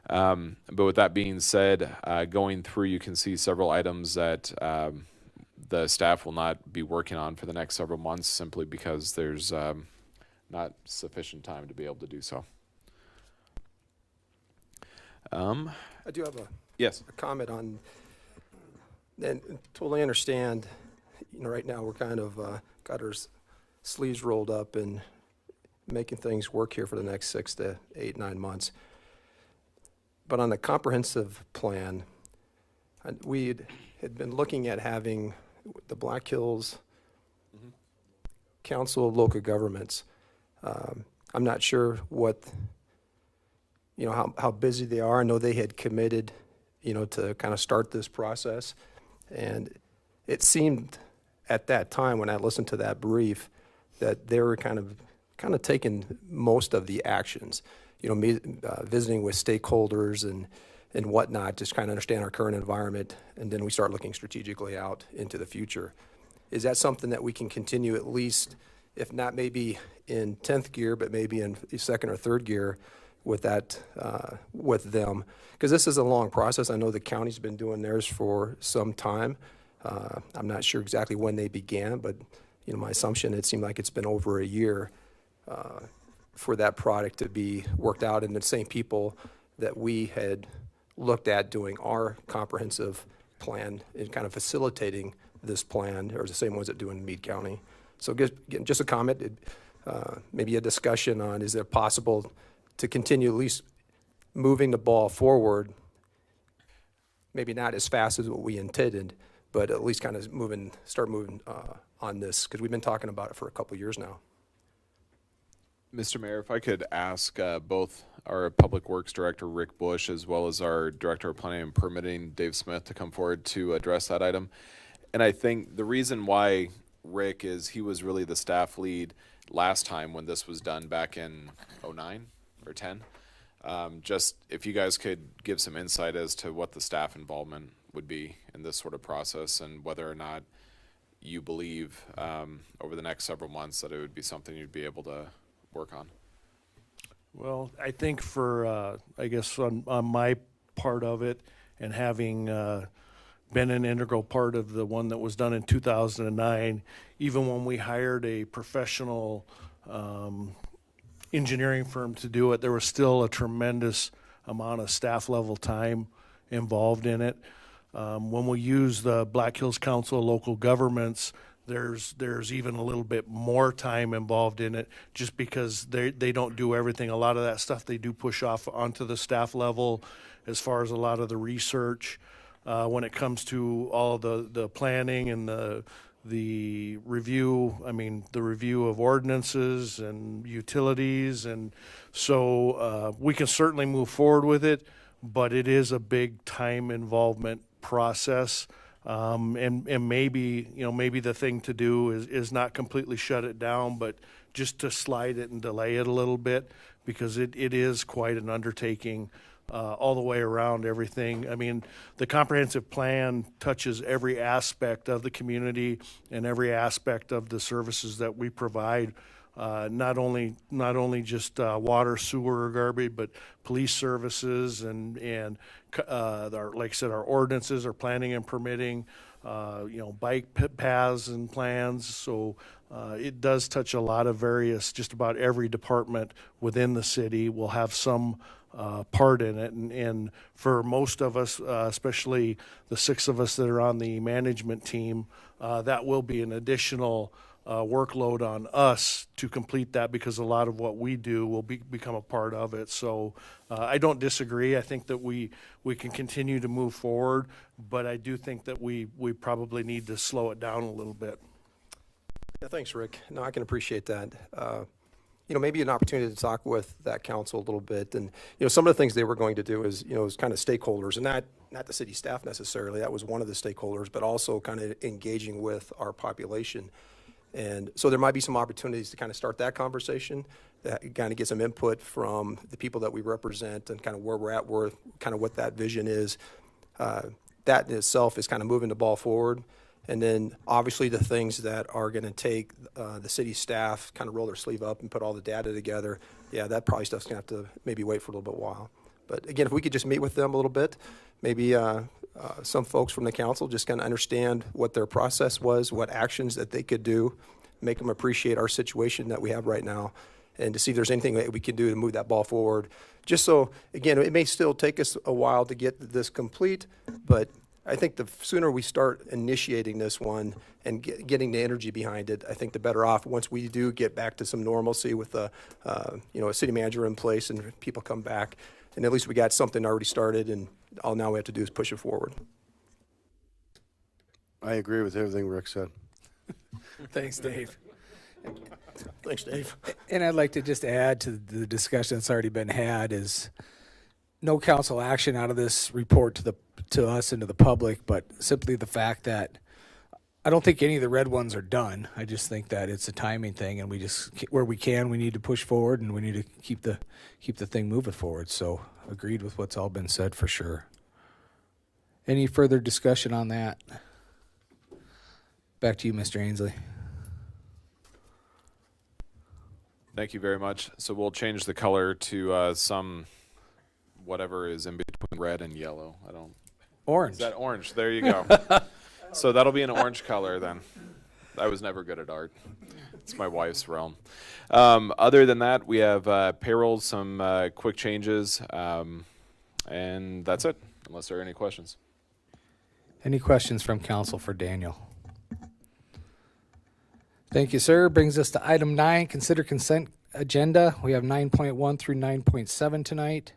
But with that being said, going through, you can see several items that the staff will not be working on for the next several months, simply because there's not sufficient time to be able to do so. I do have yes. a comment on, and totally understand, right now we're kind of got our sleeves rolled up and making things work here for the next 6 to 8, 9 months. But on the comprehensive plan, we had been looking at having the Black Hills Council of Local Governments. I'm not sure what, how busy they are. I know they had committed, to kind of start this process. And it seemed at that time, when I listened to that brief, that they were kind of taking most of the actions, visiting with stakeholders and whatnot, just kind of understand our current environment, and then we start looking strategically out into the future. Is that something that we can continue, at least, if not maybe in 10th gear, but maybe in second or third gear with that, with them? Because this is a long process. I know the county's been doing theirs for some time. I'm not sure exactly when they began, but my assumption, it seemed like it's been over a year for that product to be worked out, and the same people that we had looked at doing our comprehensive plan and kind of facilitating this plan are the same ones that do in Meade County. So again, just a comment, maybe a discussion on, is it possible to continue at least moving the ball forward, maybe not as fast as what we intended, but at least kind of start moving on this, because we've been talking about it for a couple of years now. Mr. Mayor, if I could ask both our Public Works Director, Rick Bush, as well as our Director of Planning and Permitting, Dave Smith, to come forward to address that item. And I think the reason why Rick is, he was really the staff lead last time when this was done back in 09 or 10. Just if you guys could give some insight as to what the staff involvement would be in this sort of process, and whether or not you believe over the next several months that it would be something you'd be able to work on. Well, I think for, I guess on my part of it, and having been an integral part of the one that was done in 2009, even when we hired a professional engineering firm to do it, there was still a tremendous amount of staff level time involved in it. When we use the Black Hills Council of Local Governments, there's even a little bit more time involved in it, just because they don't do everything. A lot of that stuff they do push off onto the staff level, as far as a lot of the research. When it comes to all the planning and the review, the review of ordinances and utilities, and so we can certainly move forward with it, but it is a big time involvement process. And maybe the thing to do is not completely shut it down, but just to slide it and delay it a little bit, because it is quite an undertaking all the way around everything. I mean, the comprehensive plan touches every aspect of the community and every aspect of the services that we provide. Not only just water, sewer, or garbage, but police services and like I said, our ordinances, our planning and permitting, bike paths and plans. So it does touch a lot of various, just about every department within the city will have some part in it. And for most of us, especially the 6 of us that are on the management team, that will be an additional workload on us to complete that, because a lot of what we do will become a part of it. So I don't disagree. I think that we can continue to move forward, but I do think that we probably need to slow it down a little bit. Yeah, thanks, Rick. No, I can appreciate that. Maybe an opportunity to talk with that council a little bit. And, some of the things they were going to do is kind of stakeholders, and not the city staff necessarily. That was one of the stakeholders, but also kind of engaging with our population. And so there might be some opportunities to kind of start that conversation, that kind of get some input from the people that we represent and kind of where we're at, kind of what that vision is. That in itself is kind of moving the ball forward. And then obviously the things that are going to take the city staff kind of roll their sleeve up and put all the data together. Yeah, that probably stuff's going to have to maybe wait for a little bit while. But again, if we could just meet with them a little bit, maybe some folks from the council just kind of understand what their process was, what actions that they could do, make them appreciate our situation that we have right now, and to see if there's anything that we can do to move that ball forward. Just so, again, it may still take us a while to get this complete, but I think the sooner we start initiating this one and getting the energy behind it, I think the better off once we do get back to some normalcy with a city manager in place and people come back. And at least we got something already started, and all now we have to do is push it forward. I agree with everything Rick said. Thanks, Dave. Thanks, Dave. And I'd like to just add to the discussion that's already been had is no council action out of this report to us and to the public, but simply the fact that I don't think any of the red ones are done. I just think that it's a timing thing, and we just, where we can, we need to push forward, and we need to keep the thing moving forward. So agreed with what's all been said for sure. Any further discussion on that? Back to you, Mr. Ainsley. Thank you very much. So we'll change the color to some whatever is in between red and yellow. Orange. Is that orange? There you go. So that'll be an orange color then. I was never good at art. It's my wife's realm. Other than that, we have payroll, some quick changes, and that's it, unless there are any questions. Any questions from council for Daniel? Thank you, sir. Brings us to item 9, consider consent agenda. We have 9.1 through 9.7 tonight.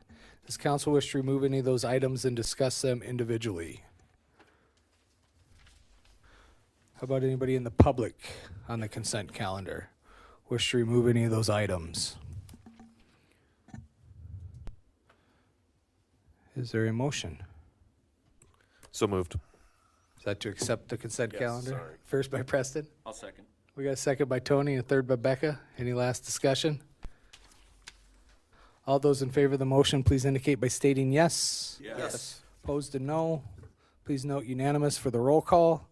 Does council wish to remove any of those items and discuss them individually? How about anybody in the public on the consent calendar? Wish to remove any of those items? Is there a motion? So moved. Is that to accept the consent Yes, calendar? sorry. First by Preston. I'll second. We got a second by Tony and a third by Becca. Any last discussion? All those in favor of the motion, please indicate by stating yes. Yes. Opposed to no. Please note unanimous for the roll call.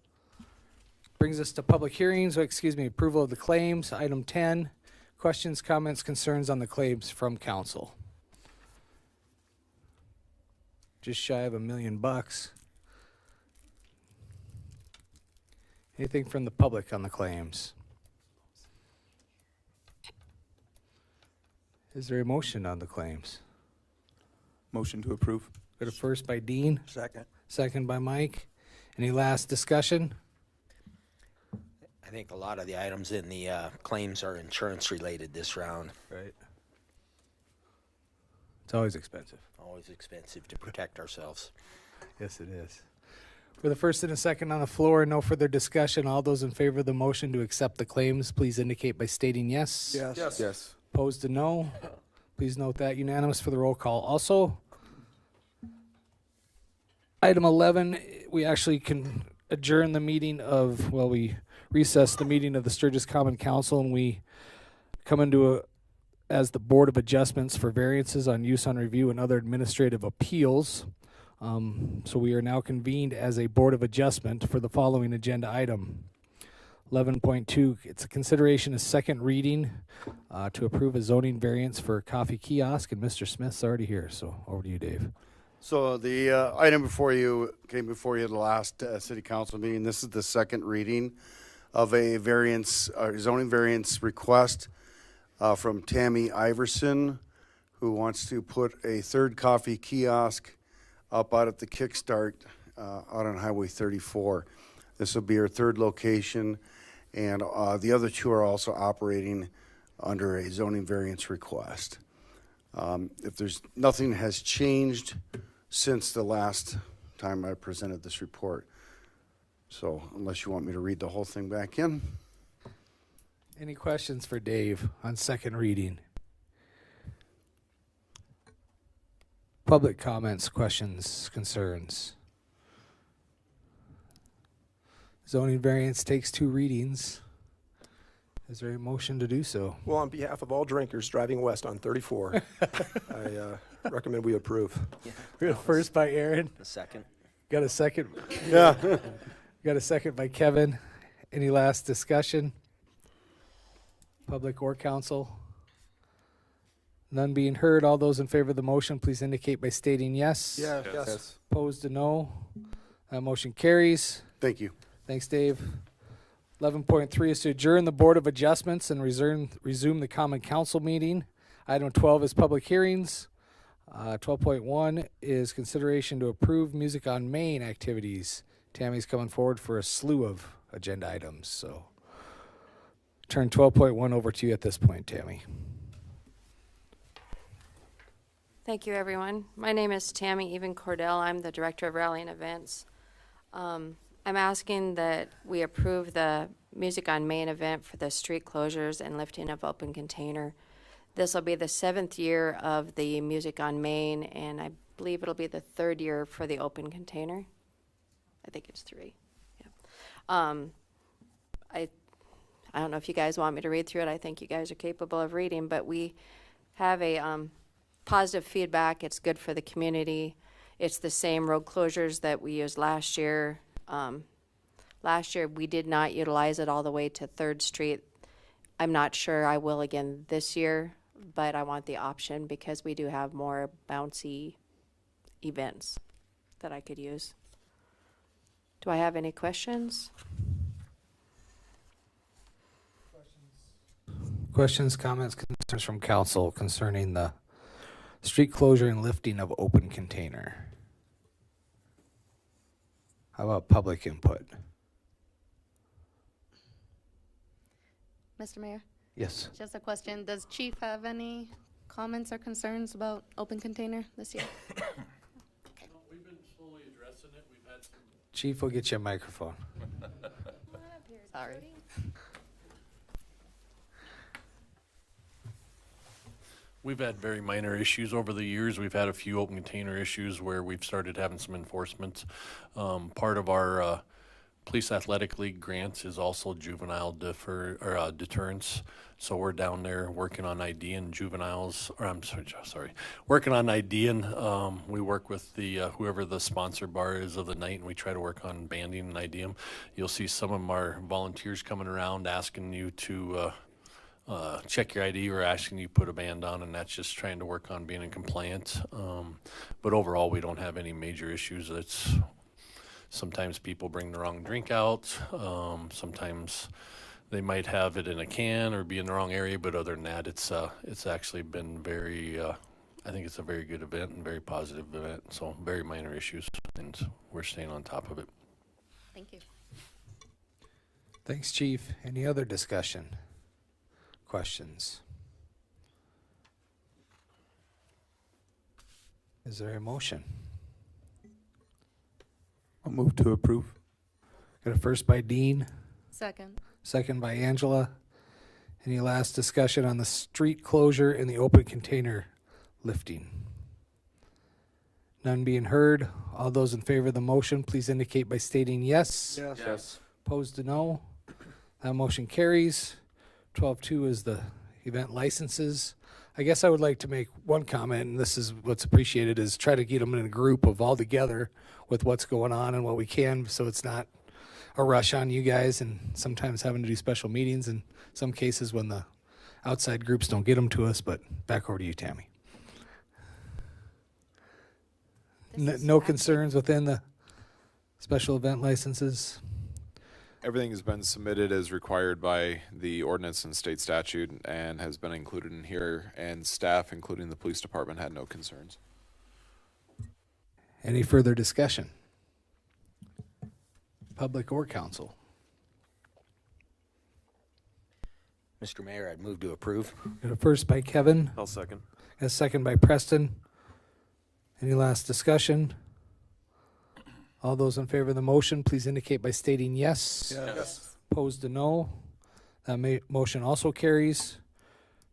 Brings us to public hearings, approval of the claims. Item 10, questions, comments, concerns on the claims from council. Just shy of $1 million. Anything from the public on the claims? Is there a motion on the claims? Motion to approve. Got a first by Dean, Second. second by Mike. Any last discussion? I think a lot of the items in the claims are insurance related this round. Right. It's always expensive. Always expensive to protect ourselves. Yes, it is. For the first and a second on the floor, no further discussion. All those in favor of the motion to accept the claims, please indicate by stating yes. Yes. Yes. Opposed to no. Please note that unanimous for the roll call. Also, item 11, we actually can adjourn the meeting of, we recess the meeting of the Sturgis Common Council, and we coming to as the Board of Adjustments for variances on use on review and other administrative appeals. So we are now convened as a Board of Adjustment for the following agenda item. 11.2, it's a consideration of second reading to approve a zoning variance for a coffee kiosk, and Mr. Smith's already here, so over to you, Dave. So the item before you came before you at the last city council meeting. This is the second reading of a variance, zoning variance request from Tammy Iverson, who wants to put a third coffee kiosk up out at the Kickstart out on Highway 34. This will be her third location, and the other two are also operating under a zoning variance request. If there's nothing has changed since the last time I presented this report. So unless you want me to read the whole thing back in. Any questions for Dave on second reading? Public comments, questions, concerns? Zoning variance takes 2 readings. Is there a motion to do so? Well, on behalf of all drinkers driving west on 34, I recommend we approve. We got a first by Aaron. The second. Got a second. Yeah. Got a second by Kevin. Any last discussion? Public or council? None being heard. All those in favor of the motion, please indicate by stating yes. Yes. Opposed to no. That motion carries. Thank you. Thanks, Dave. 11.3 is to adjourn the Board of Adjustments and resume the Common Council meeting. Item 12 is public hearings. 12.1 is consideration to approve Music on Main activities. Tammy's coming forward for a slew of agenda items, so turn 12.1 over to you at this point, Tammy. Thank you, everyone. My name is Tammy Even Cordell. I'm the Director of Rally and Events. I'm asking that we approve the Music on Main event for the street closures and lifting of open container. This will be the 7th year of the Music on Main, and I believe it'll be the 3rd year for the open container. I think it's 3. Yeah. I don't know if you guys want me to read through it. I think you guys are capable of reading, but we have a positive feedback. It's good for the community. It's the same road closures that we used last year. Last year we did not utilize it all the way to 3rd Street. I'm not sure I will again this year, but I want the option because we do have more bouncy events that I could use. Do I have any questions? Questions, comments, concerns from council concerning the street closure and lifting of open container? How about public input? Mr. Mayor? Yes. Just a question. Does Chief have any comments or concerns about open container this year? We've been slowly addressing it. We've had some. Chief will get you a microphone. Sorry. We've had very minor issues over the years. We've had a few open container issues where we've started having some enforcement. Part of our Police Athletic League grants is also juvenile deterrence. So we're down there working on IDing juveniles, or I'm sorry, working on IDing. We work with the whoever the sponsor bar is of the night, and we try to work on banding and ID them. You'll see some of our volunteers coming around asking you to check your ID or asking you put a band on, and that's just trying to work on being in compliance. But overall, we don't have any major issues. It's sometimes people bring the wrong drink out. Sometimes they might have it in a can or be in the wrong area. But other than that, it's actually been very. I think it's a very good event and very positive event. So very minor issues, and we're staying on top of it. Thank you. Thanks, Chief. Any other discussion? Questions? Is there a motion? I'll move to approve. Got a first by Dean, Second. second by Angela. Any last discussion on the street closure and the open container lifting? None being heard. All those in favor of the motion, please indicate by stating yes. Yes. Opposed to no. That motion carries. 12.2 is the event licenses. I guess I would like to make one comment, and this is what's appreciated, is try to get them in a group of all together with what's going on and what we can, so it's not a rush on you guys and sometimes having to do special meetings in some cases when the outside groups don't get them to us. But back over to you, Tammy. No concerns within the special event licenses? Everything has been submitted as required by the ordinance and state statute and has been included in here, and staff, including the police department, had no concerns. Any further discussion? Public or council? Mr. Mayor, I'd move to approve. Got a first by Kevin. I'll second. Got a second by Preston. Any last discussion? All those in favor of the motion, please indicate by stating yes. Yes. Opposed to no. That motion also carries.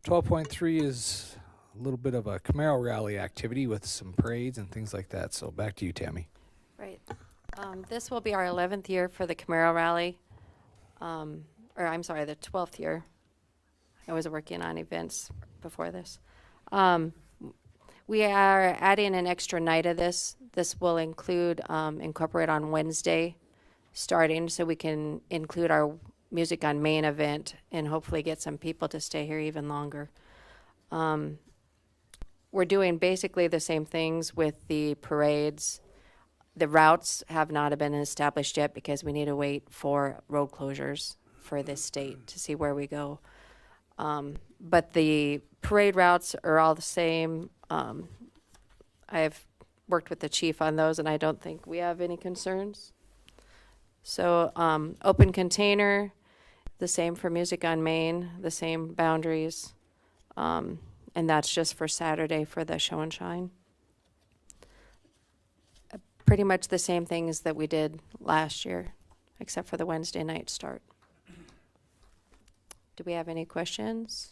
12.3 is a little bit of a Camaro rally activity with some parades and things like that. So back to you, Tammy. Right. This will be our 11th year for the Camaro Rally. Or I'm sorry, the 12th year. I was working on events before this. We are adding an extra night of this. This will include, incorporate on Wednesday starting, so we can include our Music on Main event and hopefully get some people to stay here even longer. We're doing basically the same things with the parades. The routes have not been established yet because we need to wait for road closures for this state to see where we go. But the parade routes are all the same. I've worked with the chief on those, and I don't think we have any concerns. So open container, the same for Music on Main, the same boundaries. And that's just for Saturday for the show and shine. Pretty much the same things that we did last year, except for the Wednesday night start. Do we have any questions?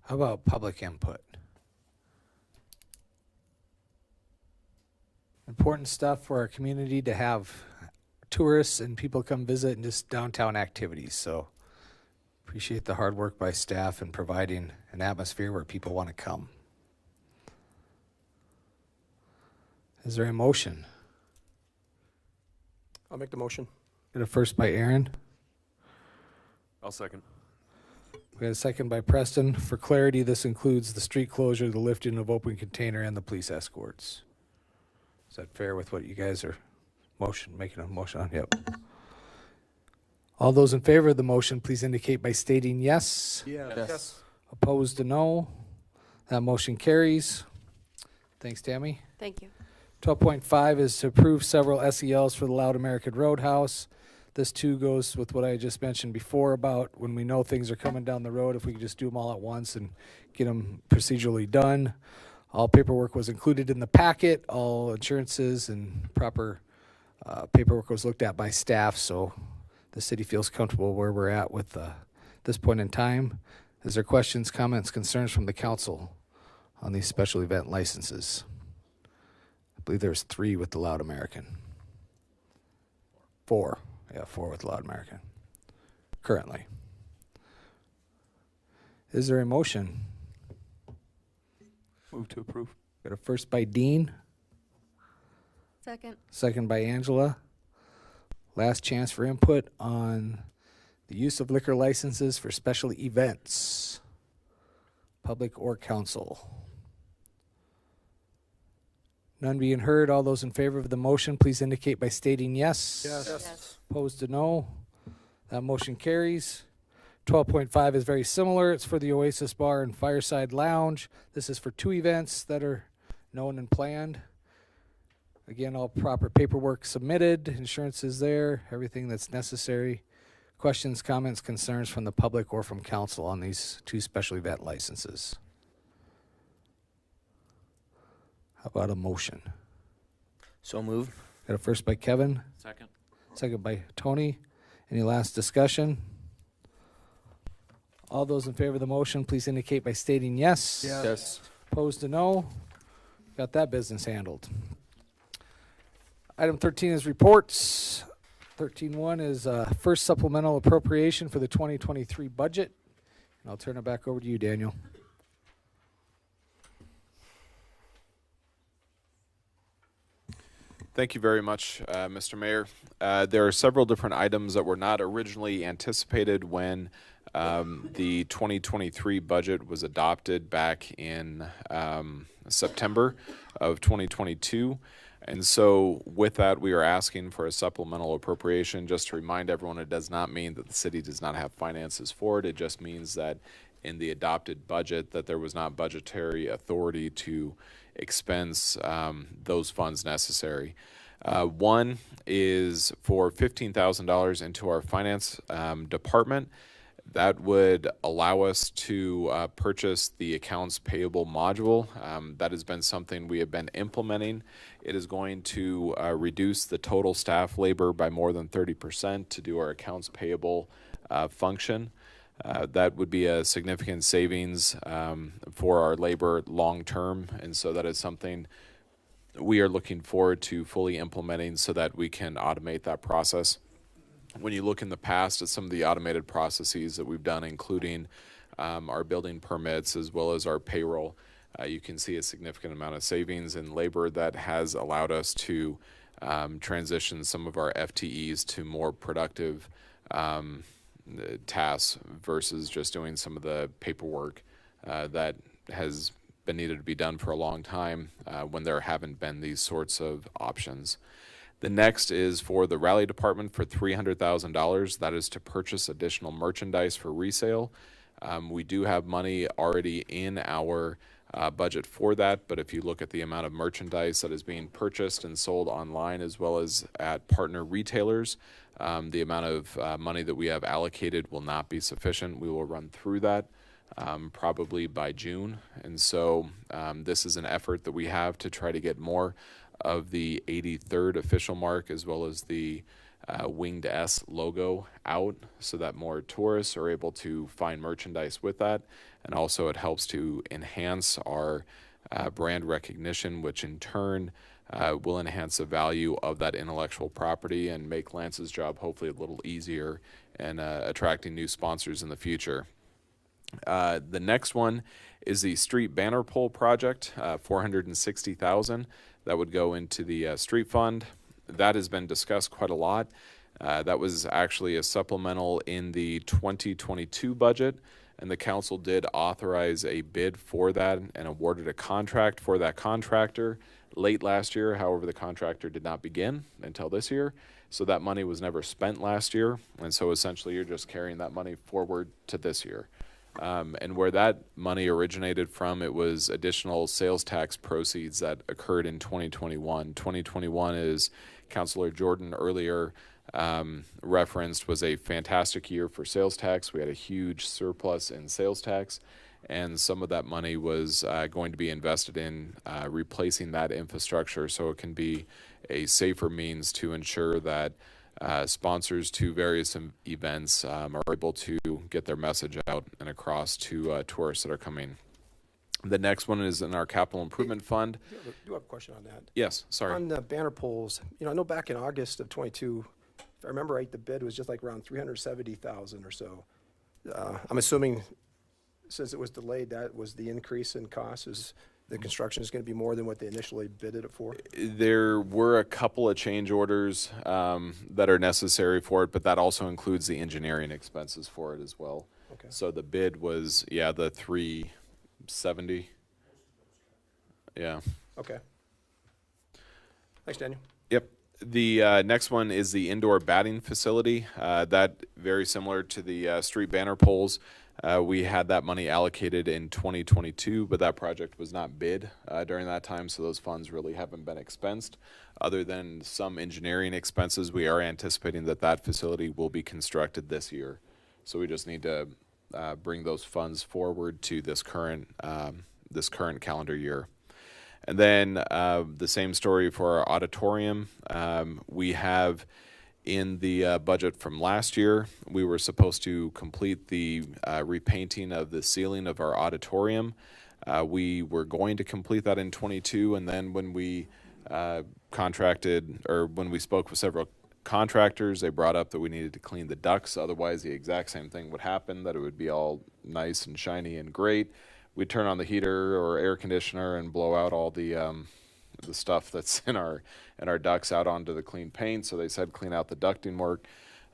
How about public input? Important stuff for our community to have tourists and people come visit and just downtown activities. So appreciate the hard work by staff in providing an atmosphere where people want to come. Is there a motion? I'll make the motion. Got a first by Aaron. I'll second. We got a second by Preston. For clarity, this includes the street closure, the lifting of open container, and the police escorts. Is that fair with what you guys are making a motion on? Yep. All those in favor of the motion, please indicate by stating yes. Yes. Opposed to no. That motion carries. Thanks, Tammy. Thank you. 12.5 is to approve several SELs for the Loud American Roadhouse. This too goes with what I just mentioned before about when we know things are coming down the road, if we can just do them all at once and get them procedurally done. All paperwork was included in the packet. All insurances and proper paperwork was looked at by staff, so the city feels comfortable where we're at with this point in time. Is there questions, comments, concerns from the council on these special event licenses? I believe there's 3 with the Loud American. 4. Yeah, 4 with Loud American. Currently. Is there a motion? Move to approve. Got a first by Dean, Second. second by Angela. Last chance for input on the use of liquor licenses for special events, public or council. None being heard. All those in favor of the motion, please indicate by stating yes. Yes. Opposed to no. That motion carries. 12.5 is very similar. It's for the Oasis Bar and Fireside Lounge. This is for 2 events that are known and planned. Again, all proper paperwork submitted, insurance is there, everything that's necessary. Questions, comments, concerns from the public or from council on these 2 special event licenses? How about a motion? So moved. Got a first by Kevin, Second. second by Tony. Any last discussion? All those in favor of the motion, please indicate by stating yes. Yes. Opposed to no. Got that business handled. Item 13 is reports. 13.1 is first supplemental appropriation for the 2023 budget. And I'll turn it back over to you, Daniel. Thank you very much, Mr. Mayor. There are several different items that were not originally anticipated when the 2023 budget was adopted back in September of 2022. And so with that, we are asking for a supplemental appropriation. Just to remind everyone, it does not mean that the city does not have finances for it. It just means that in the adopted budget that there was not budgetary authority to expense those funds necessary. One is for $15,000 into our finance department. That would allow us to purchase the accounts payable module. That has been something we have been implementing. It is going to reduce the total staff labor by more than 30% to do our accounts payable function. That would be a significant savings for our labor long term, and so that is something we are looking forward to fully implementing so that we can automate that process. When you look in the past at some of the automated processes that we've done, including our building permits as well as our payroll, you can see a significant amount of savings in labor that has allowed us to transition some of our FTEs to more productive tasks versus just doing some of the paperwork that has been needed to be done for a long time when there haven't been these sorts of options. The next is for the rally department for $300,000. That is to purchase additional merchandise for resale. We do have money already in our budget for that, but if you look at the amount of merchandise that is being purchased and sold online as well as at partner retailers, the amount of money that we have allocated will not be sufficient. We will run through that probably by June, and so this is an effort that we have to try to get more of the 83rd official mark as well as the Winged S logo out so that more tourists are able to find merchandise with that. And also it helps to enhance our brand recognition, which in turn will enhance the value of that intellectual property and make Lance's job hopefully a little easier and attracting new sponsors in the future. The next one is the street banner pole project, $460,000. That would go into the street fund. That has been discussed quite a lot. That was actually a supplemental in the 2022 budget, and the council did authorize a bid for that and awarded a contract for that contractor late last year. However, the contractor did not begin until this year, so that money was never spent last year, and so essentially you're just carrying that money forward to this year. And where that money originated from, it was additional sales tax proceeds that occurred in 2021. 2021, as Councilor Jordan earlier referenced, was a fantastic year for sales tax. We had a huge surplus in sales tax, and some of that money was going to be invested in replacing that infrastructure so it can be a safer means to ensure that sponsors to various events are able to get their message out and across to tourists that are coming. The next one is in our capital improvement fund. I do have a question on that. Yes, sorry. On the banner poles, I know back in August of 22, if I remember right, the bid was just like around 370,000 or so. I'm assuming since it was delayed, that was the increase in cost. Is the construction is going to be more than what they initially bidded it for? There were a couple of change orders that are necessary for it, but that also includes the engineering expenses for it as well. Okay. So the bid was, the 370. Yeah. Okay. Thanks, Daniel. Yep. The next one is the indoor batting facility. That very similar to the street banner poles. We had that money allocated in 2022, but that project was not bid during that time, so those funds really haven't been expensed. Other than some engineering expenses, we are anticipating that that facility will be constructed this year. So we just need to bring those funds forward to this current calendar year. And then the same story for our auditorium. We have in the budget from last year, we were supposed to complete the repainting of the ceiling of our auditorium. We were going to complete that in 22, and then when we when we spoke with several contractors, they brought up that we needed to clean the ducts, otherwise the exact same thing would happen, that it would be all nice and shiny and great. We'd turn on the heater or air conditioner and blow out all the stuff that's in our ducts out onto the clean paint. So they said clean out the ducting work.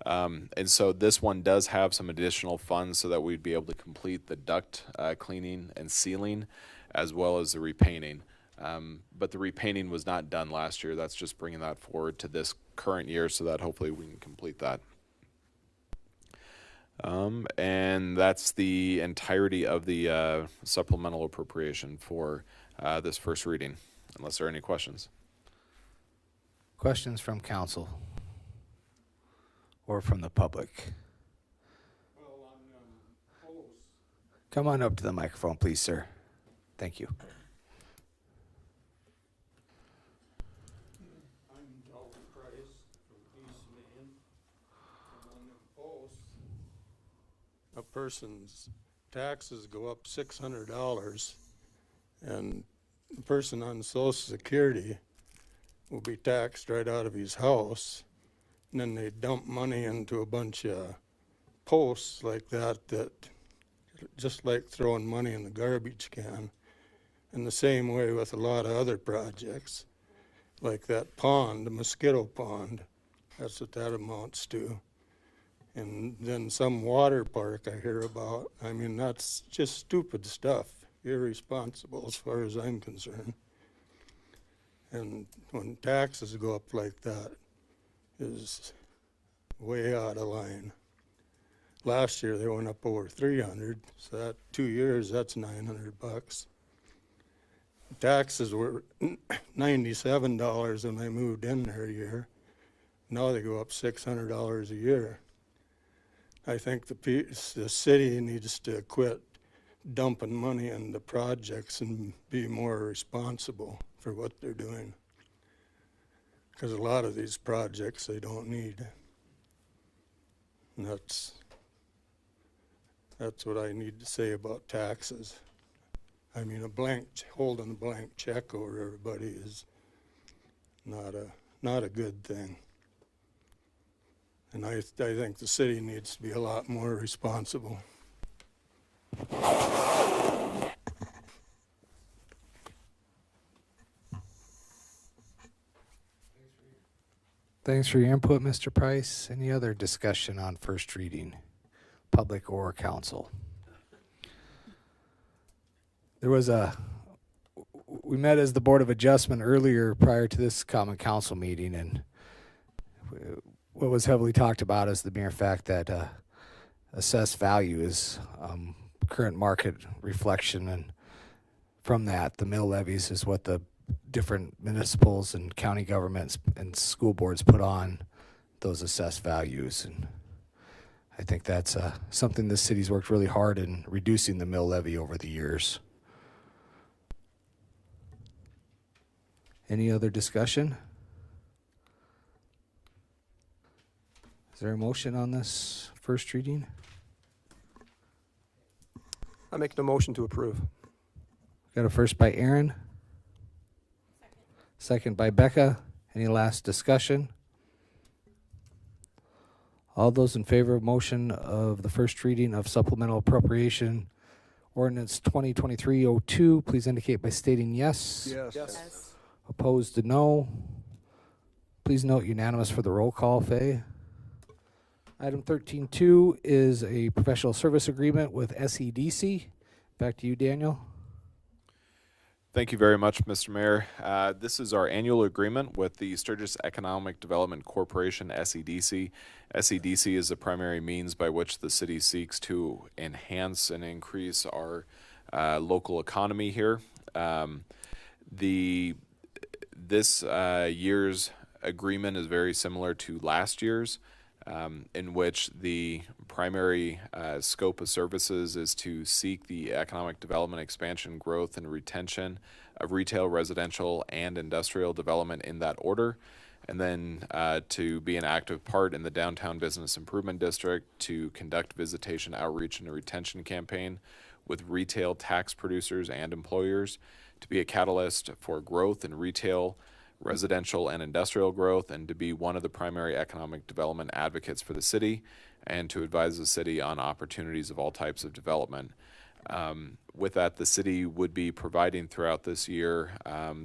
And so this one does have some additional funds so that we'd be able to complete the duct cleaning and sealing as well as the repainting. But the repainting was not done last year. That's just bringing that forward to this current year so that hopefully we can complete that. And that's the entirety of the supplemental appropriation for this first reading, unless there are any questions. Questions from council or from the public? Come on up to the microphone, please, sir. Thank you. A person's taxes go up $600, and the person on Social Security will be taxed right out of his house, and then they dump money into a bunch of posts like that, just like throwing money in the garbage can. In the same way with a lot of other projects, like that pond, the mosquito pond, that's what that amounts to. And then some water park I hear about. I mean, that's just stupid stuff, irresponsible as far as I'm concerned. And when taxes go up like that, is way out of line. Last year they went up over 300, so that 2 years, that's $900. Taxes were $97 when I moved in there a year. Now they go up $600 a year. I think the city needs to quit dumping money into projects and be more responsible for what they're doing. Because a lot of these projects they don't need. And that's what I need to say about taxes. I mean, holding a blank check over everybody is not a good thing. And I think the city needs to be a lot more responsible. Thanks for your input, Mr. Price. Any other discussion on first reading, public or council? We met as the Board of Adjustment earlier prior to this common council meeting, and what was heavily talked about is the mere fact that assessed value is current market reflection, and from that, the mill levies is what the different municipals and county governments and school boards put on those assessed values. And I think that's something the city's worked really hard in reducing the mill levy over the years. Any other discussion? Is there a motion on this first reading? I make the motion to approve. Got a first by Aaron. Second by Beka. Any last discussion? All those in favor of motion of the first reading of supplemental appropriation ordinance 2023-02, please indicate by stating yes. Yes. Opposed to no. Please note unanimous for the roll call, Faye. Item 13.2 is a professional service agreement with SEDC. Back to you, Daniel. Thank you very much, Mr. Mayor. This is our annual agreement with the Sturgis Economic Development Corporation, SEDC. SEDC is the primary means by which the city seeks to enhance and increase our local economy here. This year's agreement is very similar to last year's, in which the primary scope of services is to seek the economic development, expansion, growth, and retention of retail, residential, and industrial development in that order, and then to be an active part in the Downtown Business Improvement District, to conduct visitation, outreach, and a retention campaign with retail tax producers and employers, to be a catalyst for growth in retail, residential and industrial growth, and to be one of the primary economic development advocates for the city, and to advise the city on opportunities of all types of development. With that, the city would be providing throughout this year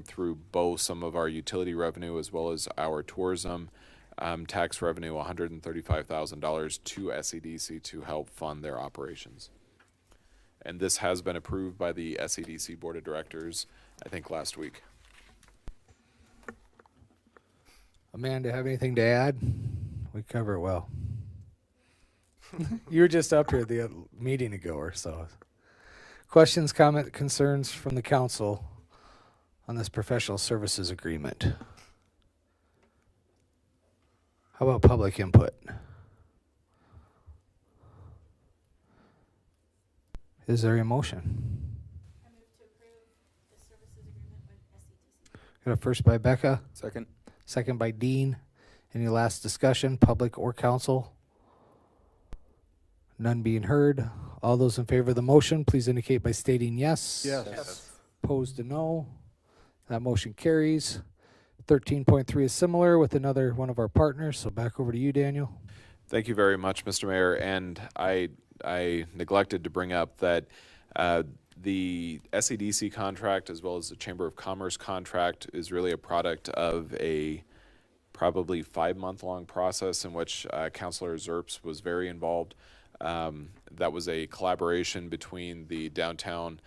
through both some of our utility revenue as well as our tourism tax revenue, $135,000 to SEDC to help fund their operations. And this has been approved by the SEDC Board of Directors, I think, last week. Amanda, have anything to add? We cover it well. You were just up here the meeting ago or so. Questions, comment, concerns from the council on this professional services agreement? How about public input? Is there a motion? I move to approve the services agreement with SEDC. Got a first by Beka, Second. second by Dean. Any last discussion, public or council? None being heard. All those in favor of the motion, please indicate by stating yes. Yes. Opposed to no. That motion carries. 13.3 is similar with another one of our partners. So back over to you, Daniel. Thank you very much, Mr. Mayor. And I neglected to bring up that the SEDC contract as well as the Chamber of Commerce contract is really a product of a probably 5-month-long process in which Councilor Zerbst was very involved. That was a collaboration between the Downtown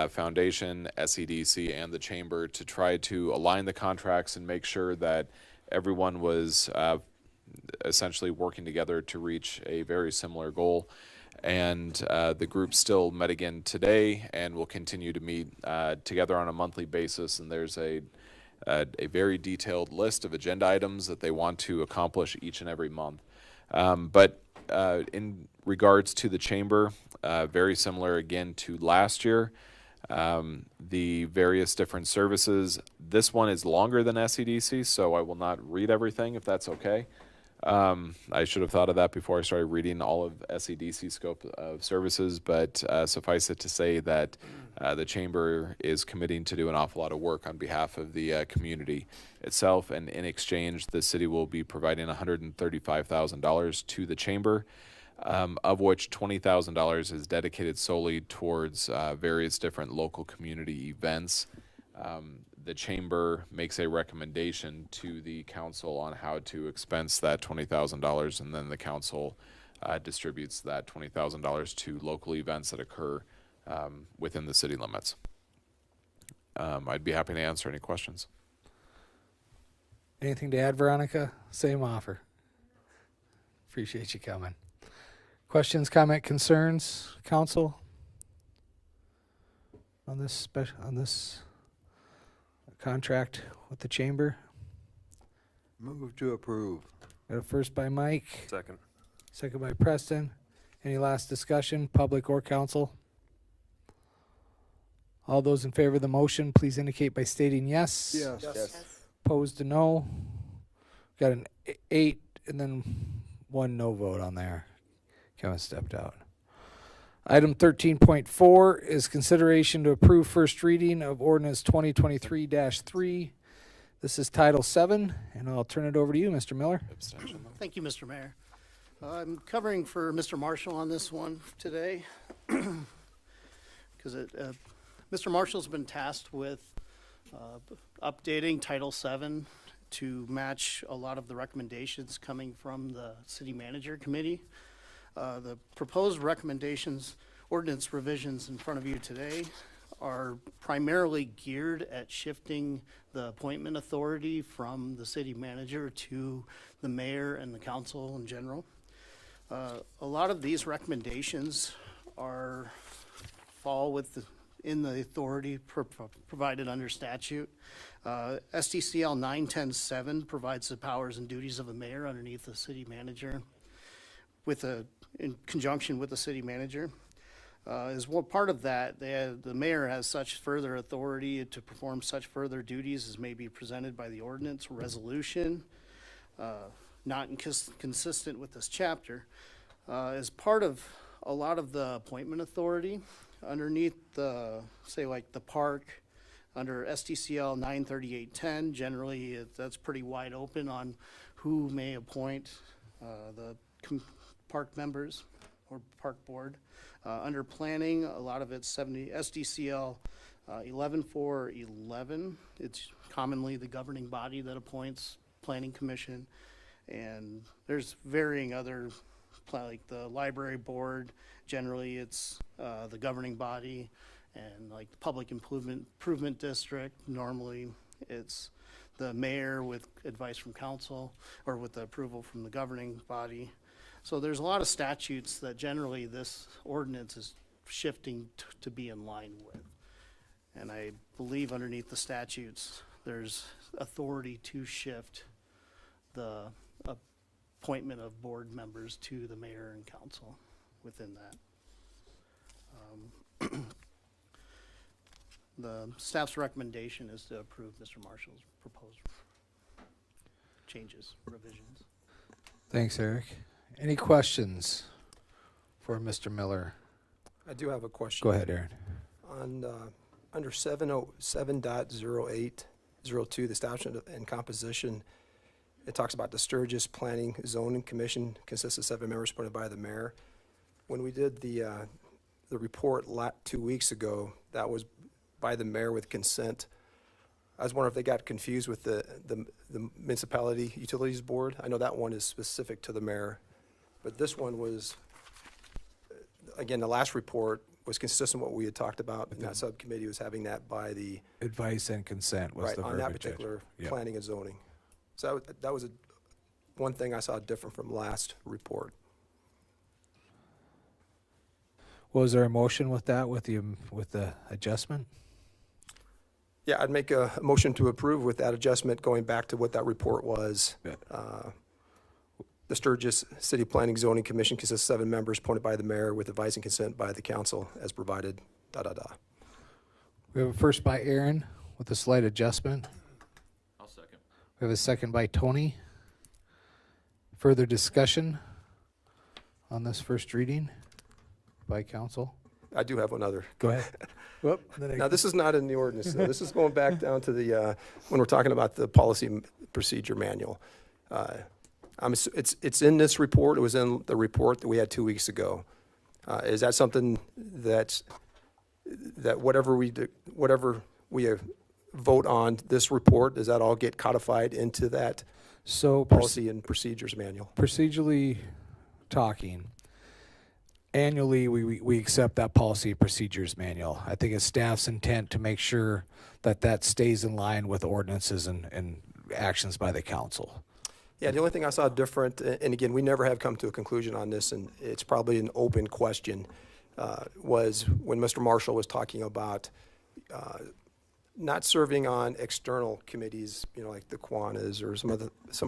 Foundation, SEDC, and the Chamber to try to align the contracts and make sure that everyone was essentially working together to reach a very similar goal. And the group still met again today and will continue to meet together on a monthly basis. And there's a very detailed list of agenda items that they want to accomplish each and every month. But in regards to the Chamber, very similar again to last year. The various different services. This one is longer than SEDC, so I will not read everything if that's okay. I should have thought of that before I started reading all of SEDC's scope of services, but suffice it to say that the Chamber is committing to do an awful lot of work on behalf of the community itself, and in exchange, the city will be providing $135,000 to the Chamber, of which $20,000 is dedicated solely towards various different local community events. The Chamber makes a recommendation to the council on how to expense that $20,000, and then the council distributes that $20,000 to local events that occur within the city limits. I'd be happy to answer any questions. Anything to add, Veronica? Same offer. Appreciate you coming. Questions, comment, concerns, council? On this contract with the Chamber? Move to approve. Got a first by Mike, Second. second by Preston. Any last discussion, public or council? All those in favor of the motion, please indicate by stating yes. Yes. Opposed to no. Got an 8 and then 1 no vote on there. Kevin stepped out. Item 13.4 is consideration to approve first reading of ordinance 2023-3. This is Title 7, and I'll turn it over to you, Mr. Miller. Thank you, Mr. Mayor. I'm covering for Mr. Marshall on this one today because Mr. Marshall's been tasked with updating Title 7 to match a lot of the recommendations coming from the City Manager Committee. The proposed recommendations, ordinance revisions in front of you today are primarily geared at shifting the appointment authority from the city manager to the mayor and the council in general. A lot of these recommendations fall in the authority provided under statute. SDCL 910-7 provides the powers and duties of a mayor underneath the city manager in conjunction with the city manager. As one part of that, the mayor has such further authority to perform such further duties as may be presented by the ordinance resolution, not consistent with this chapter. As part of a lot of the appointment authority underneath the, say like the park, Under STCL 93810, generally, that's pretty wide open on who may appoint the park members or park board. Under planning, a lot of it's SDCL 11411. It's commonly the governing body that appoints planning commission. And there's varying other, like the library board, generally it's the governing body. And like the public improvement district, normally it's the mayor with advice from council or with the approval from the governing body. So there's a lot of statutes that generally this ordinance is shifting to be in line with. And I believe underneath the statutes, there's authority to shift the appointment of board members to the mayor and council within that. The staff's recommendation is to approve Mr. Marshall's proposed changes, revisions. Thanks, Eric. Any questions for Mr. Miller? I do have a question. Go ahead, Aaron. On, under 707.0802, the establishment and composition, it talks about the Sturgis Planning Zoning Commission consists of 7 members appointed by the mayor. When we did the report 2 weeks ago, that was by the mayor with consent. I was wondering if they got confused with the municipality utilities board. I know that one is specific to the mayor, but this one was, again, the last report was consistent with what we had talked about, and that subcommittee was having that by the Advice and consent was right the on verbiage. that particular Yep. planning and zoning. So that was one thing I saw different from last report. Was there a motion with that, with the adjustment? Yeah, I'd make a motion to approve with that adjustment going back to what that report was. The Sturgis City Planning Zoning Commission consists of 7 members appointed by the mayor with advice and consent by the council as provided, We have a first by Aaron with a slight adjustment. I'll second. We have a second by Tony. Further discussion on this first reading by council? I do have one other. Go ahead. Whoop, Now, this is not in the ordinance. No, this is going back down to the, when we're talking about the policy procedure manual. It's in this report. It was in the report that we had 2 weeks ago. Is that something that whatever we vote on this report, does that all get codified into that policy and procedures manual? Procedurally talking, annually, we accept that policy procedures manual. I think it's staff's intent to make sure that stays in line with ordinances and actions by the council. Yeah, the only thing I saw different, and again, we never have come to a conclusion on this, and it's probably an open question, was when Mr. Marshall was talking about not serving on external committees, like the Kiwanis or some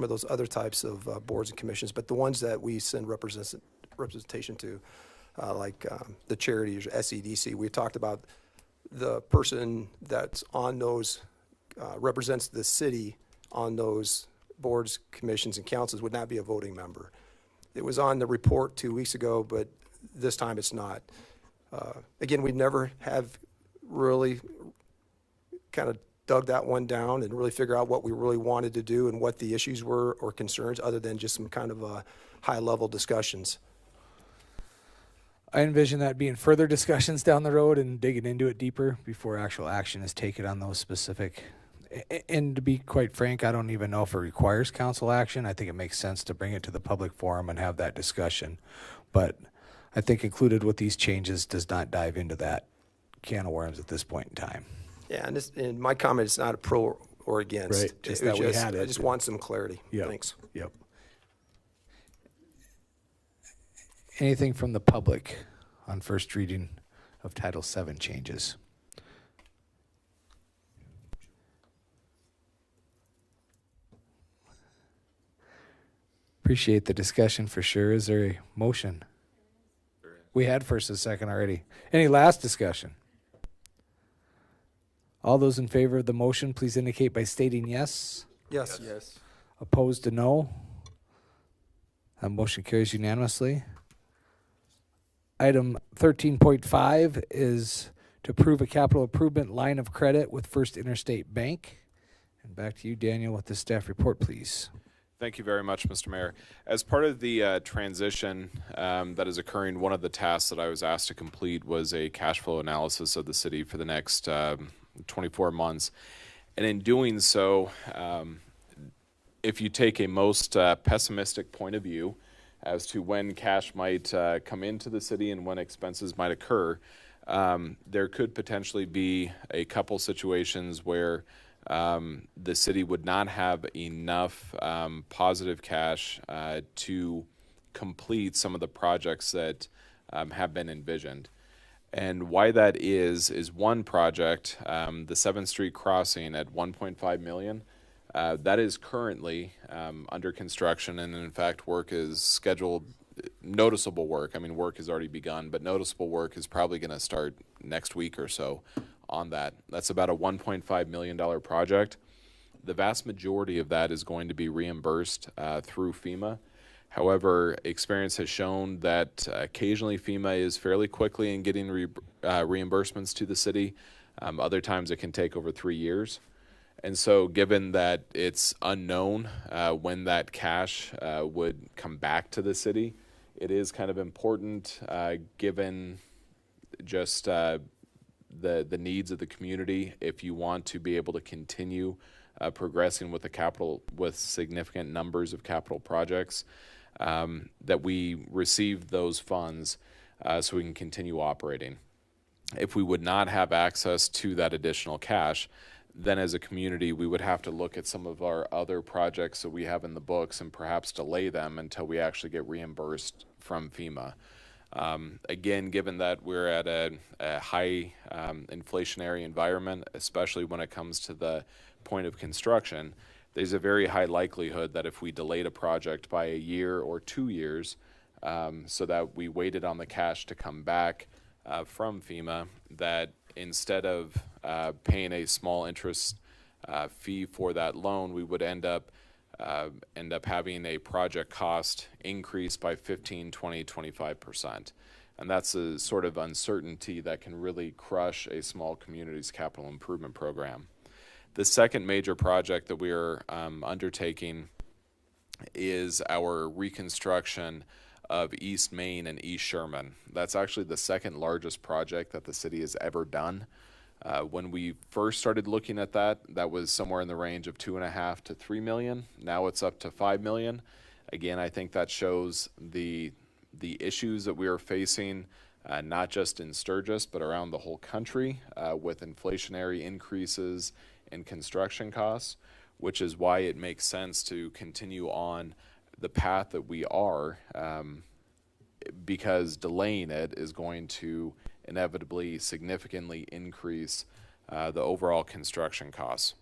of those other types of boards and commissions, but the ones that we send representation to, like the charities or SEDC. We talked about the person that's on those, represents the city on those boards, commissions, and councils would not be a voting member. It was on the report 2 weeks ago, but this time it's not. Again, we never have really kind of dug that one down and really figure out what we really wanted to do and what the issues were or concerns, other than just some kind of high-level discussions. I envision that being further discussions down the road and digging into it deeper before actual action is taken on those specific. And to be quite frank, I don't even know if it requires council action. I think it makes sense to bring it to the public forum and have that discussion. But I think included with these changes does not dive into that can of worms at this point in time. Yeah, and my comment is not a pro or against. Right, just that we had it. I just want some clarity. Yep. Thanks. Yep. Anything from the public on first reading of Title VII changes? Appreciate the discussion for sure. Is there a motion? We had first and second already. Any last discussion? All those in favor of the motion, please indicate by stating yes. Yes. Yes. Opposed to no. That motion carries unanimously. Item 13.5 is to approve a capital improvement line of credit with First Interstate Bank. And back to you, Daniel, with the staff report, please. Thank you very much, Mr. Mayor. As part of the transition that is occurring, one of the tasks that I was asked to complete was a cash flow analysis of the city for the next 24 months. And in doing so, if you take a most pessimistic point of view as to when cash might come into the city and when expenses might occur, there could potentially be a couple situations where the city would not have enough positive cash to complete some of the projects that have been envisioned. And why that is one project, the 7th Street crossing at $1.5 million, that is currently under construction, and in fact work is scheduled, noticeable work, I mean work has already begun, but noticeable work is probably going to start next week or so on that. That's about a $1.5 million project. The vast majority of that is going to be reimbursed through FEMA. However, experience has shown that occasionally FEMA is fairly quickly in getting reimbursements to the city. Other times it can take over 3 years. And so given that it's unknown when that cash would come back to the city, it is kind of important given just the needs of the community, if you want to be able to continue progressing with significant numbers of capital projects, that we receive those funds so we can continue operating. If we would not have access to that additional cash, then as a community we would have to look at some of our other projects that we have in the books and perhaps delay them until we actually get reimbursed from FEMA. Again, given that we're at a high inflationary environment, especially when it comes to the point of construction, there's a very high likelihood that if we delayed a project by a year or 2 years, so that we waited on the cash to come back from FEMA, that instead of paying a small interest fee for that loan, we would end up having a project cost increase by 15, 20, 25%. And that's a sort of uncertainty that can really crush a small community's capital improvement program. The second major project that we are undertaking is our reconstruction of East Main and East Sherman. That's actually the second largest project that the city has ever done. When we first started looking at that, that was somewhere in the range of $2.5 to $3 million. Now it's up to $5 million. Again, I think that shows the issues that we are facing, not just in Sturgis, but around the whole country, with inflationary increases in construction costs, which is why it makes sense to continue on the path that we are, because delaying it is going to inevitably significantly increase the overall construction costs.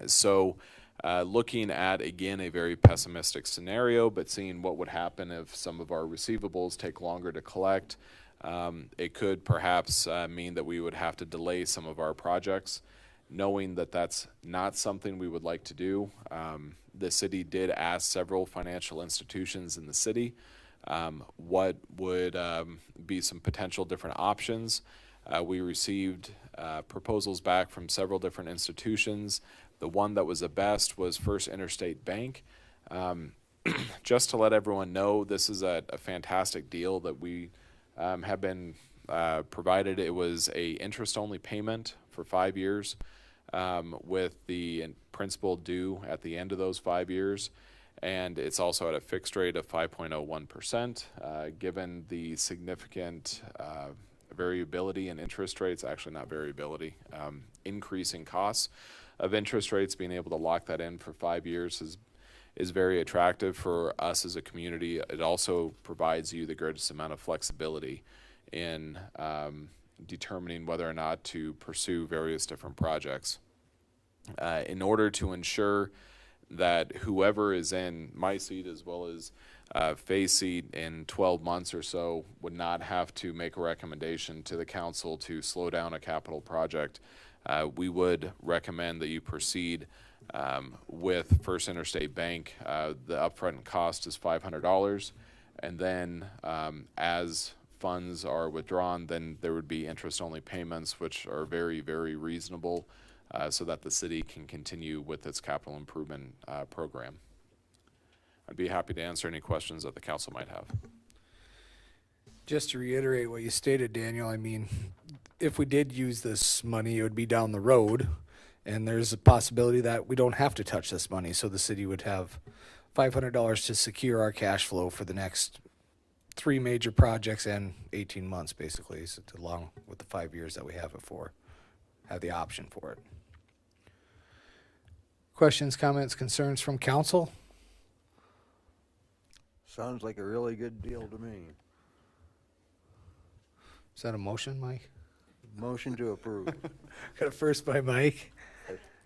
So looking at, again, a very pessimistic scenario, but seeing what would happen if some of our receivables take longer to collect, it could perhaps mean that we would have to delay some of our projects, knowing that that's not something we would like to do. The city did ask several financial institutions in the city what would be some potential different options. We received proposals back from several different institutions. The one that was the best was First Interstate Bank. Just to let everyone know, this is a fantastic deal that we have been provided. It was a interest-only payment for 5 years, with the principal due at the end of those 5 years. And it's also at a fixed rate of 5.01%. Given the significant variability in interest rates, actually not variability, increasing costs of interest rates, being able to lock that in for 5 years is very attractive for us as a community. It also provides you the greatest amount of flexibility in determining whether or not to pursue various different projects. In order to ensure that whoever is in my seat as well as Faye's seat in 12 months or so would not have to make a recommendation to the council to slow down a capital project, we would recommend that you proceed with First Interstate Bank. The upfront cost is $500, and then as funds are withdrawn, then there would be interest-only payments, which are very, very reasonable, so that the city can continue with its capital improvement program. I'd be happy to answer any questions that the council might have. Just to reiterate what you stated, Daniel, I mean, if we did use this money, it would be down the road, and there's a possibility that we don't have to touch this money, so the city would have $500 to secure our cash flow for the next 3 major projects and 18 months, basically, so along with the 5 years that we have it for, have the option for it. Questions, comments, concerns from council? Sounds like a really good deal to me. Is that a motion, Mike? Motion to approve. Got a first by Mike.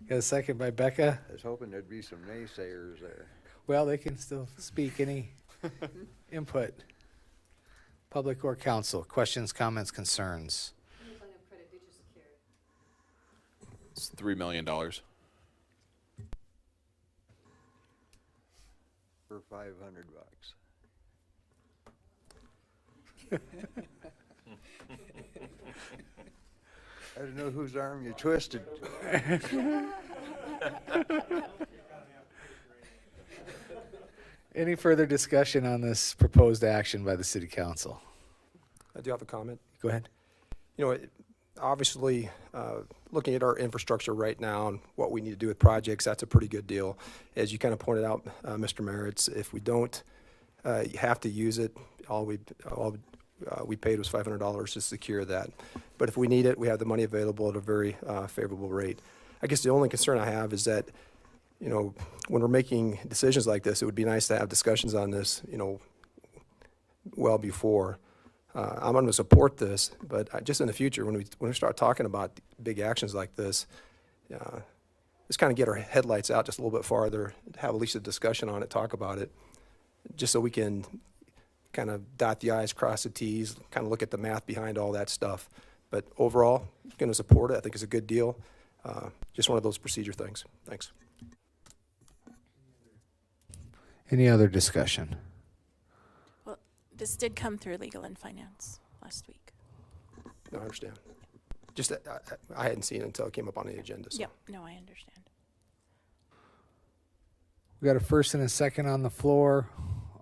Got a second by Becca. I was hoping there'd be some naysayers there. Well, they can still speak. Any input? Public or council? Questions, comments, concerns? It's $3 million. For $500. I don't know whose arm you twisted. Any further discussion on this proposed action by the city council? I do have a comment. Go ahead. You know, obviously, looking at our infrastructure right now and what we need to do with projects, that's a pretty good deal. As you kind of pointed out, Mr. Mayor, if we don't have to use it, all we paid was $500 to secure that. But if we need it, we have the money available at a very favorable rate. I guess the only concern I have is that, you know, when we're making decisions like this, it would be nice to have discussions on this, you know, well before. I'm going to support this, but just in the future, when we start talking about big actions like this, let's kind of get our headlights out just a little bit farther, have at least a discussion on it, talk about it, just so we can kind of dot the I's, cross the T's, kind of look at the math behind all that stuff. But overall, going to support it. I think it's a good deal. Just one of those procedure things. Thanks. Any other discussion? Well, this did come through Legal and Finance last week. No, I understand. Just that I hadn't seen it until it came up on the agenda. So. Yep. No, I understand. We got a first and a second on the floor.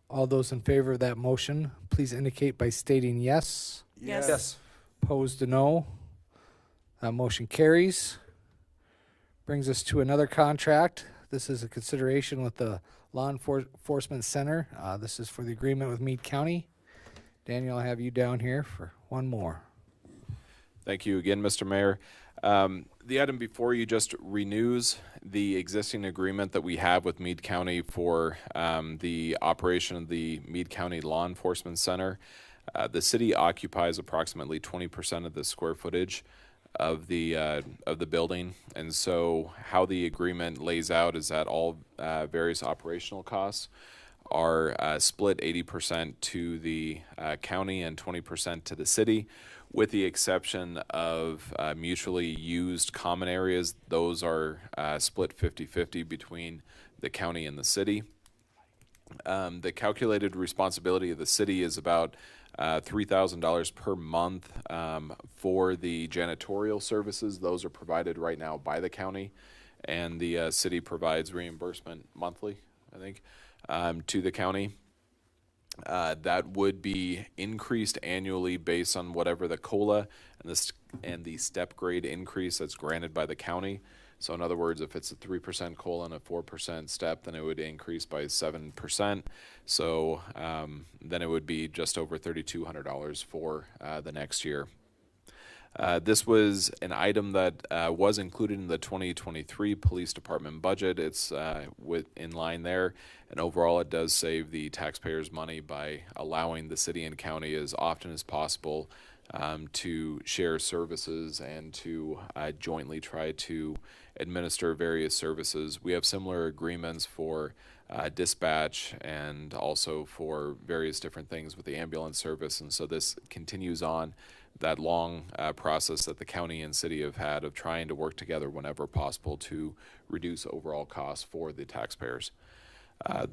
All those in favor of that motion, please indicate by stating yes. Yes. Opposed to no. That motion carries. Brings us to another contract. This is a consideration with the Law Enforcement Center. This is for the agreement with Meade County. Daniel, I have you down here for one more. Thank you again, Mr. Mayor. The item before you just renews the existing agreement that we have with Meade County for the operation of the Meade County Law Enforcement Center. The city occupies approximately 20% of the square footage of the building, and so how the agreement lays out is that all various operational costs are split 80% to the county and 20% to the city, with the exception of mutually used common areas. Those are split 50-50 between the county and the city. The calculated responsibility of the city is about $3,000 per month for the janitorial services. Those are provided right now by the county, and the city provides reimbursement monthly, I think, to the county. That would be increased annually based on whatever the COLA and the step grade increase that's granted by the county. So in other words, if it's a 3% COLA and a 4% step, then it would increase by 7%. So then it would be just over $3,200 for the next year. This was an item that was included in the 2023 Police Department budget. It's in line there, and overall it does save the taxpayers money by allowing the city and county as often as possible to share services and to jointly try to administer various services. We have similar agreements for dispatch and also for various different things with the ambulance service, and so this continues on that long process that the county and city have had of trying to work together whenever possible to reduce overall costs for the taxpayers.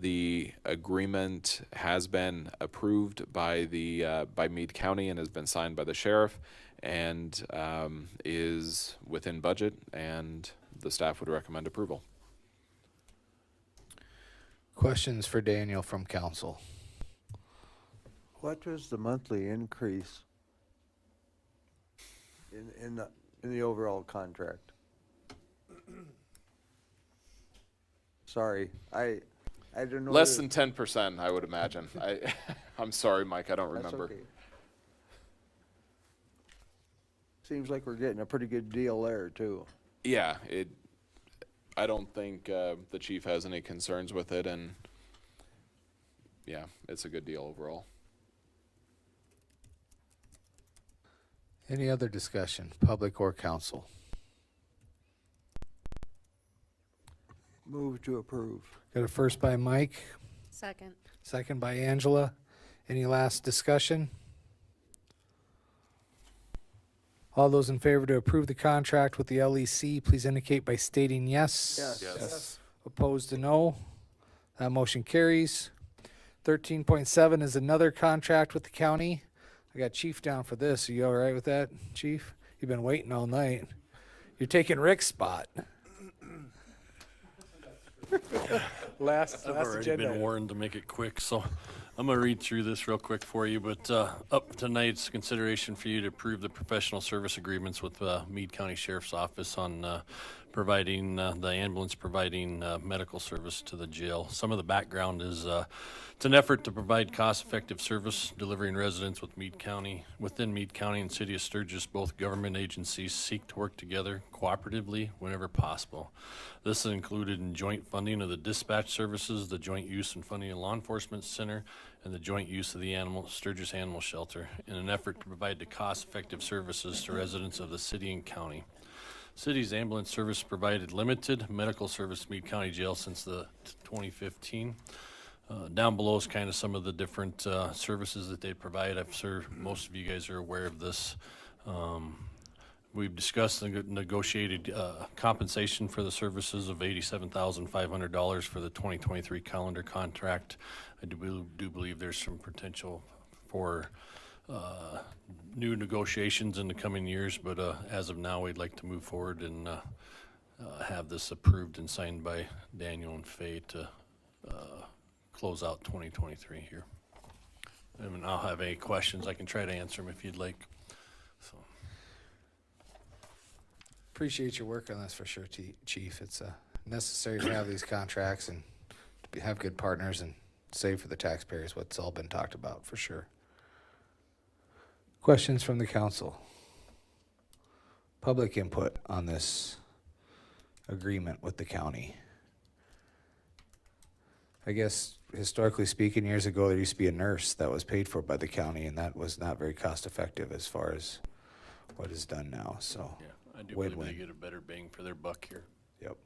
The agreement has been approved by by Meade County and has been signed by the sheriff, and is within budget, and the staff would recommend approval. Questions for Daniel from council? What was the monthly increase in the overall contract? Sorry, I don't know. Less than 10%, I would imagine. I'm sorry, Mike, I don't That's remember. okay. Seems like we're getting a pretty good deal there too. Yeah, I don't think the chief has any concerns with it, and yeah, it's a good deal overall. Any other discussion, public or council? Move to approve. Got a first by Mike, Second. second by Angela. Any last discussion? All those in favor to approve the contract with the LEC, please indicate by stating yes. Yes. Opposed to no. That motion carries. 13.7 is another contract with the county. I got Chief down for this. Are you all right with that, Chief? You've been waiting all night. You're taking Rick's spot. I've already been warned to make it quick, so I'm going to read through this real quick for you. But up tonight's consideration for you to approve the professional service agreements with Meade County Sheriff's Office on providing the ambulance providing medical service to the jail. Some of the background is it's an effort to provide cost-effective service delivering residents within Meade County and City of Sturgis. Both government agencies seek to work together cooperatively whenever possible. This is included in joint funding of the dispatch services, the joint use and funding of law enforcement center, and the joint use of the Sturgis Animal Shelter in an effort to provide the cost-effective services to residents of the city and county. City's ambulance service provided limited medical service to Meade County Jail since the 2015. Down below is kind of some of the different services that they provide. I'm sure most of you guys are aware of this. We've discussed the negotiated compensation for the services of $87,500 for the 2023 calendar contract. I do believe there's some potential for new negotiations in the coming years, but as of now, we'd like to move forward and have this approved and signed by Daniel and Faye to close out 2023 here. And I'll have any questions. I can try to answer them if you'd like. So. Appreciate your work on this for sure, Chief. It's necessary to have these contracts and to have good partners and save for the taxpayers what's all been talked about for sure. Questions from the council? Public input on this agreement with the county. I guess historically speaking, years ago, there used to be a nurse that was paid for by the county, and that was not very cost effective as far as what is done now. So Yeah, I do believe they get a better bang for their buck here. Yep.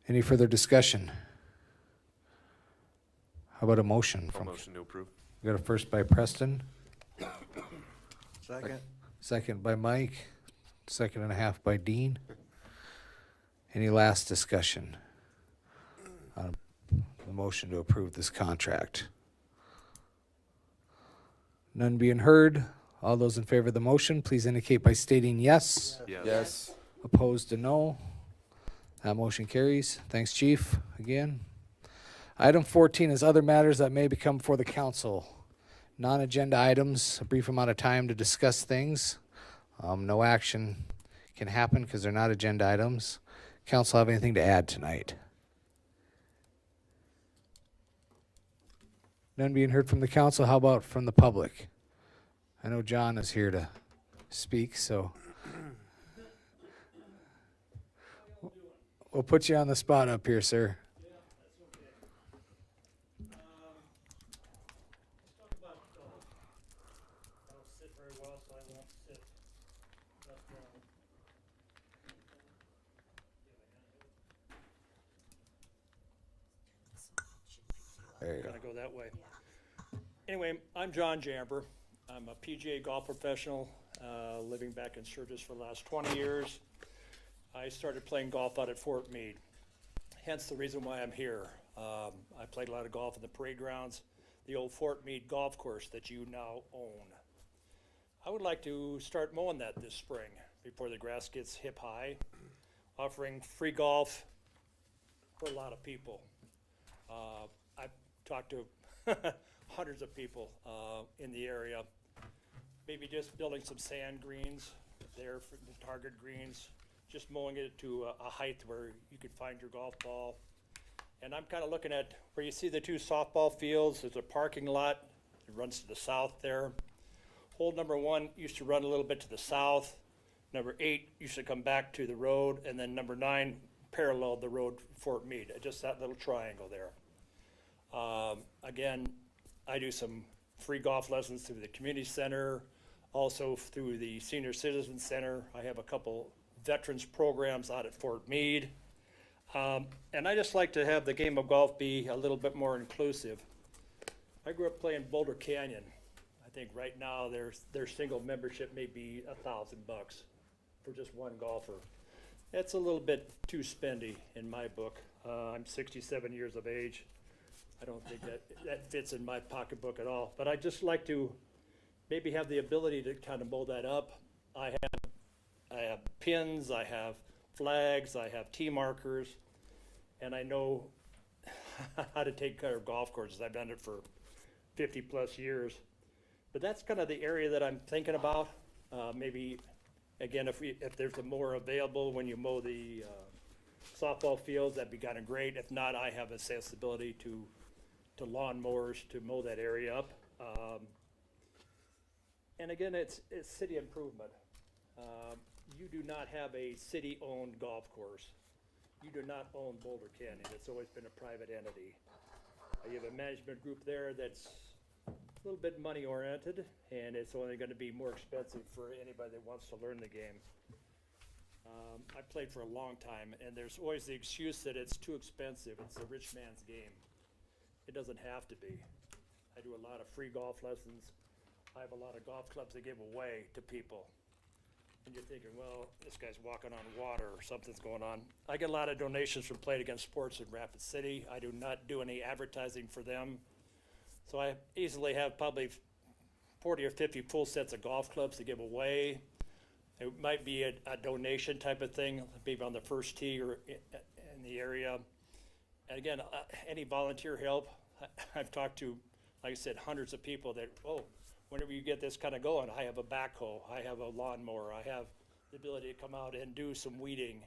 Any further discussion? How about a motion? Motion to approve. We got a first by Preston. Second. Second by Mike. Second and a half by Dean. Any last discussion on the motion to approve this contract? None being heard. All those in favor of the motion, please indicate by stating yes. Yes. Opposed to no. That motion carries. Thanks, Chief, again. Item 14 is other matters that may become before the council. Non-agenda items, a brief amount of time to discuss things. No action can happen because they're not agenda items. Council have anything to add tonight? None being heard from the council. How about from the public? I know John is here to speak, so we'll put you on the spot up here, sir. There you go. Gotta go that way. Anyway, I'm John Jamber. I'm a PGA golf professional, living back in Sturgis for the last 20 years. I started playing golf out at Fort Meade. hence the reason why I'm here. I played a lot of golf in the parade grounds, the old Fort Meade golf course that you now own. I would like to start mowing that this spring before the grass gets hip high, offering free golf for a lot of people. I've talked to hundreds of people in the area. Maybe just building some sand greens there for the target greens, just mowing it to a height where you could find your golf ball. And I'm kind of looking at where you see the two softball fields. There's a parking lot. It runs to the south there. Hole number 1 used to run a little bit to the south. Number 8 used to come back to the road. And then number 9 paralleled the road Fort Meade, just that little triangle there. Again, I do some free golf lessons through the community center, also through the senior citizen center. I have a couple veterans programs out at Fort Meade. And I just like to have the game of golf be a little bit more inclusive. I grew up playing Boulder Canyon. I think right now their single membership may be $1,000 for just one golfer. That's a little bit too spendy in my book. I'm 67 years of age. I don't think that fits in my pocketbook at all. But I just like to maybe have the ability to kind of mow that up. I have pins, I have flags, I have tee markers, and I know how to take care of golf courses. I've done it for 50 plus years. But that's kind of the area that I'm thinking about. Maybe, again, if there's a mower available when you mow the softball fields, that'd be kind of great. If not, I have accessibility to lawn mowers to mow that area up. And again, it's city improvement. You do not have a city-owned golf course. You do not own Boulder Canyon. It's always been a private entity. You have a management group there that's a little bit money-oriented, and it's only going to be more expensive for anybody that wants to learn the game. I played for a long time, and there's always the excuse that it's too expensive. It's a rich man's game. It doesn't have to be. I do a lot of free golf lessons. I have a lot of golf clubs to give away to people. And you're thinking, well, this guy's walking on water or something's going on. I get a lot of donations from Played Against Sports in Rapid City. I do not do any advertising for them. So I easily have probably 40 or 50 full sets of golf clubs to give away. It might be a donation type of thing, maybe on the first tee or in the area. And again, any volunteer help. I've talked to, like I said, hundreds of people that, whenever you get this kind of going, I have a backhoe, I have a lawnmower, I have the ability to come out and do some weeding.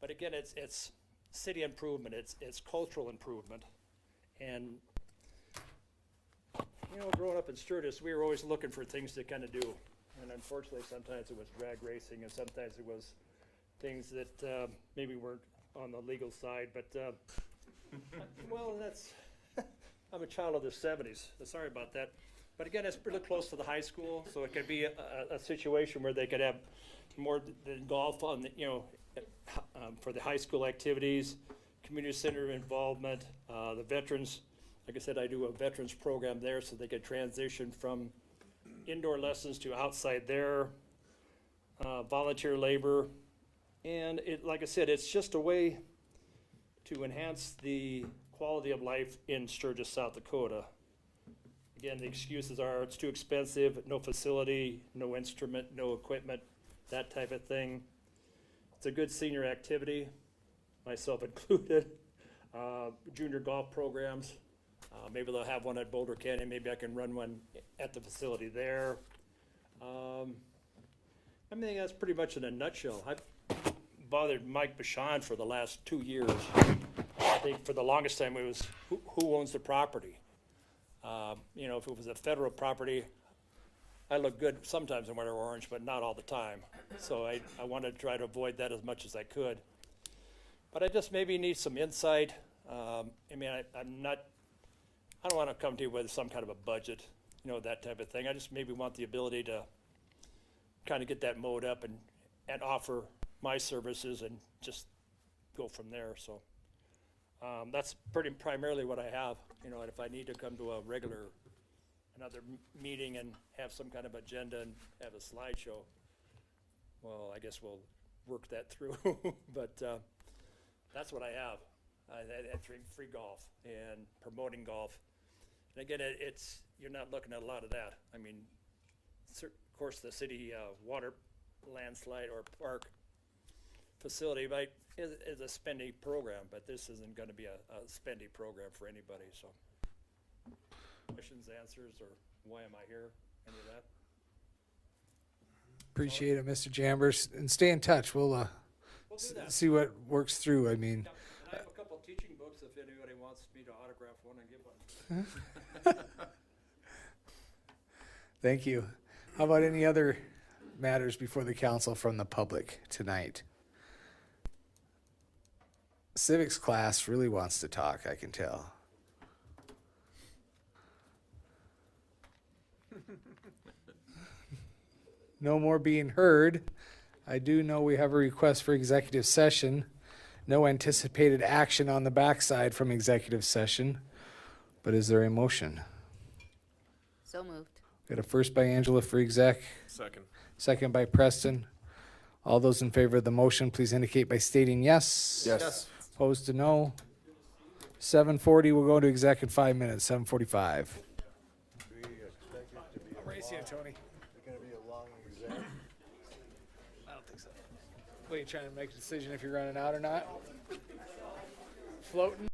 But again, it's city improvement, it's cultural improvement. And, growing up in Sturgis, we were always looking for things to kind of do. And unfortunately, sometimes it was drag racing, and sometimes it was things that maybe weren't on the legal side. But, well, I'm a child of the 70s. Sorry about that. But again, it's pretty close to the high school, so it could be a situation where they could have more than golf on, for the high school activities, community center involvement, the veterans. Like I said, I do a veterans program there, so they could transition from indoor lessons to outside there, volunteer labor. And like I said, it's just a way to enhance the quality of life in Sturgis, South Dakota. Again, the excuses are it's too expensive, no facility, no instrument, no equipment, that type of thing. It's a good senior activity, myself included. Junior golf programs. Maybe they'll have one at Boulder Canyon. Maybe I can run one at the facility there. I mean, that's pretty much in a nutshell. I've bothered Mike Bashan for the last 2 years. I think for the longest time it was who owns the property. If it was a federal property, I look good sometimes in winter orange, but not all the time. So I wanted to try to avoid that as much as I could. But I just maybe need some insight. I don't want to come to you with some kind of a budget, that type of thing. I just maybe want the ability to kind of get that mowed up and offer my services and just go from there. So that's pretty primarily what I have. And if I need to come to another meeting and have some kind of agenda and have a slideshow, well, I guess we'll work that through. But That's what I have. I had free golf and promoting golf. And again, you're not looking at a lot of that. I mean, of course, the city water landslide or park facility is a spendy program, but this isn't going to be a spendy program for anybody. So, questions, answers, or why am I here? Any of that? Appreciate it, Mr. Chambers, and stay in touch. We'll do that. see what works through. I mean, And I have a couple of teaching books if anybody wants me to autograph one and give one. thank you. How about any other matters before the council from the public tonight? Civics class really wants to talk, I can tell. No more being heard. I do know we have a request for executive session. No anticipated action on the backside from executive session. But is there a motion? So moved. Got a first by Angela for exec. Second. Second by Preston. All those in favor of the motion, please indicate by stating yes. Yes. Opposed to no. 7:40, we'll go into exec in 5 minutes, 7:45. I'm racing you, Tony. Gonna be a long exam. I don't think so. What, you trying to make a decision if you're running out or not? Floating?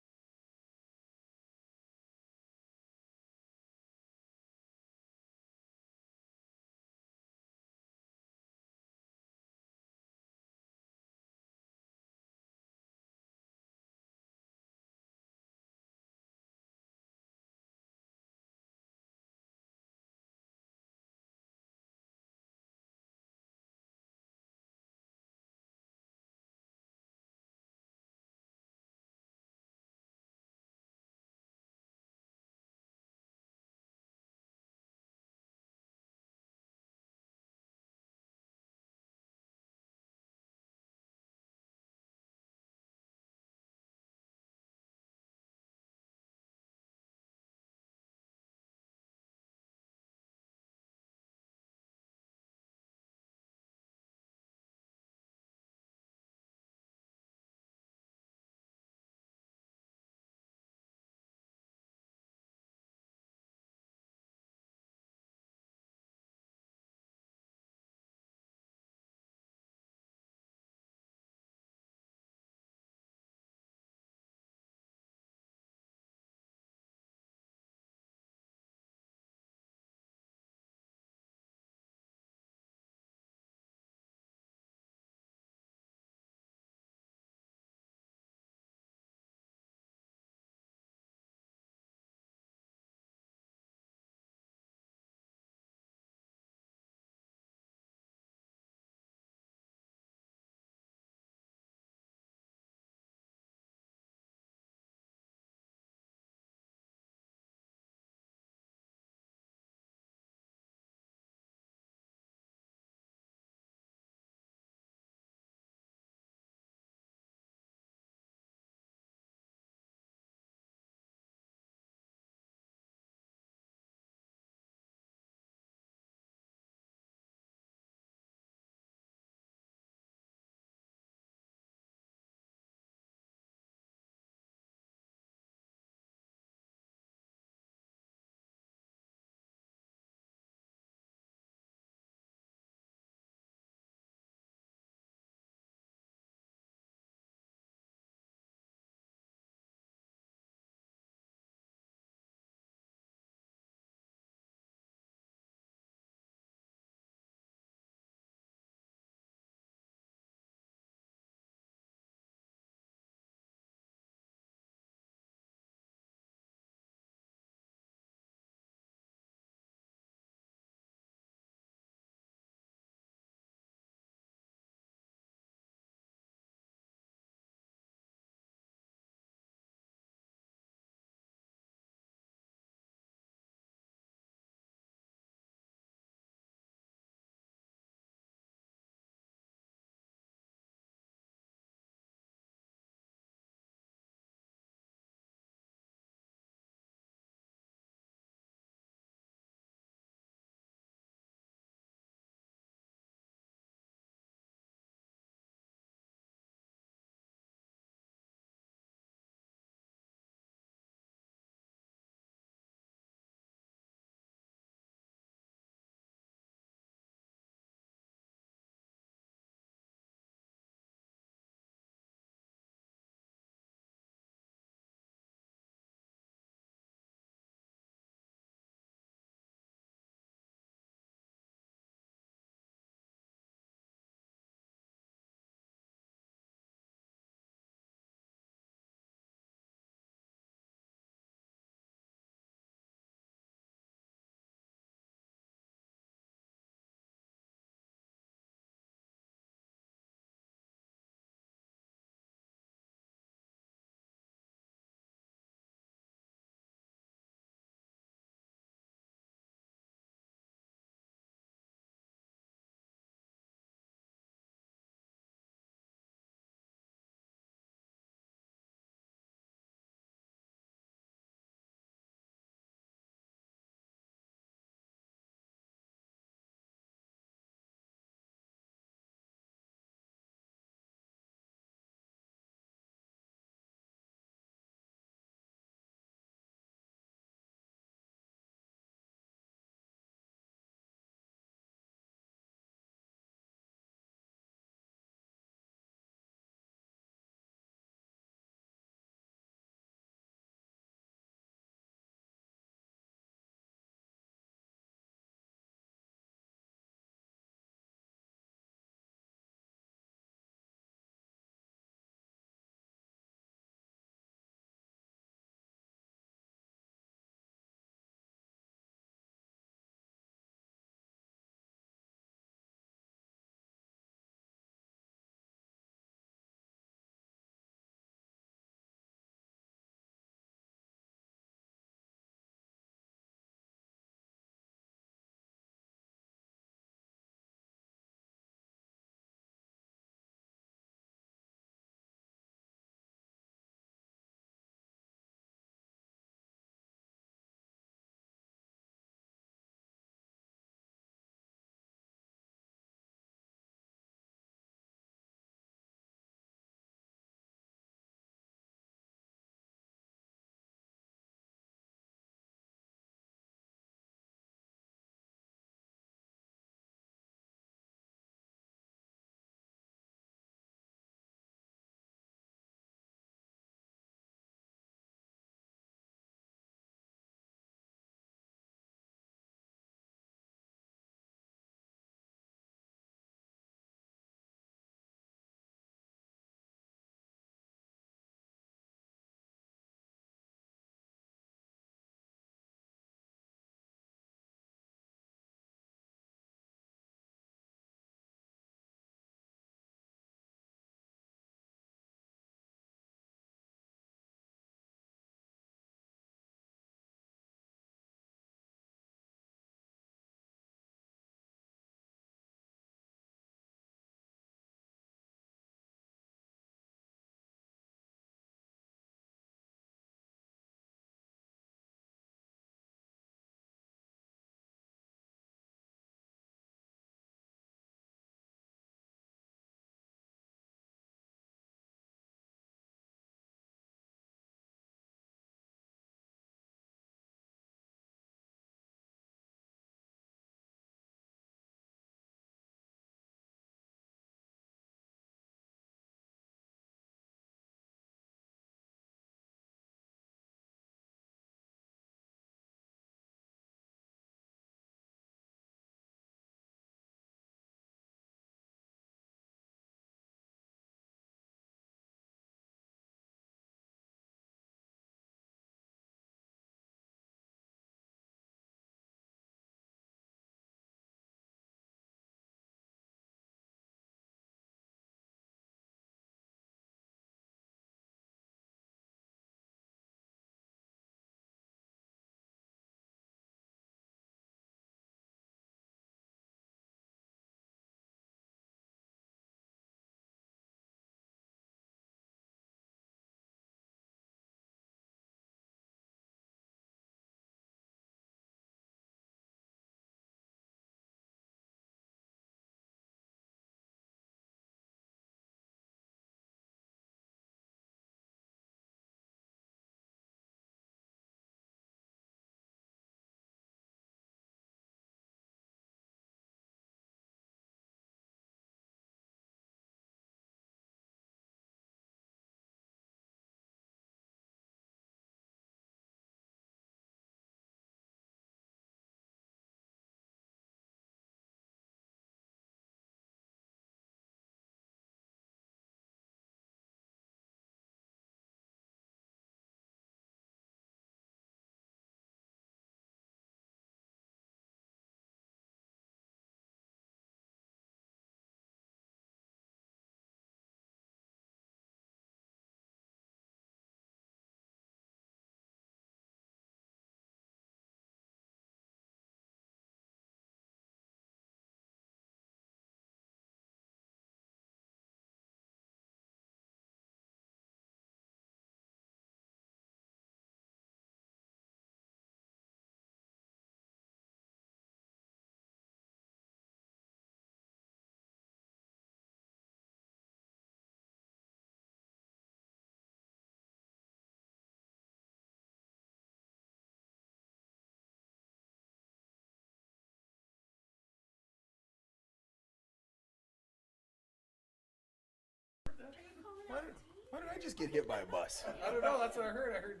Why did I just get hit by a bus? I don't know, that's what I heard. I heard.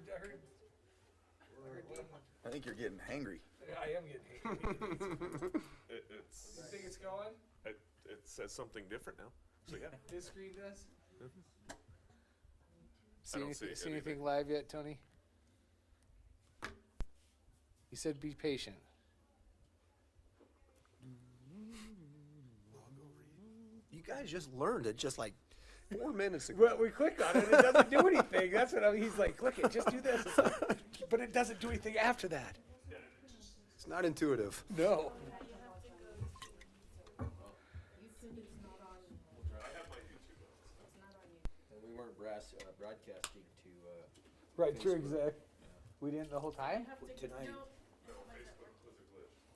I think you're getting hangry. I am getting It's. You think it's going? It says something different now. So yeah. This screen does? I don't see See anything. anything live yet, Tony? He said be patient. You guys just learned it just like 4 minutes ago. Well, we clicked on it, it doesn't do anything. That's what he's like, click it, just do this. It's like, but it doesn't do anything after that. It's not intuitive. No. We weren't broadcasting to. Right, true, exact. We didn't the whole time? Tonight.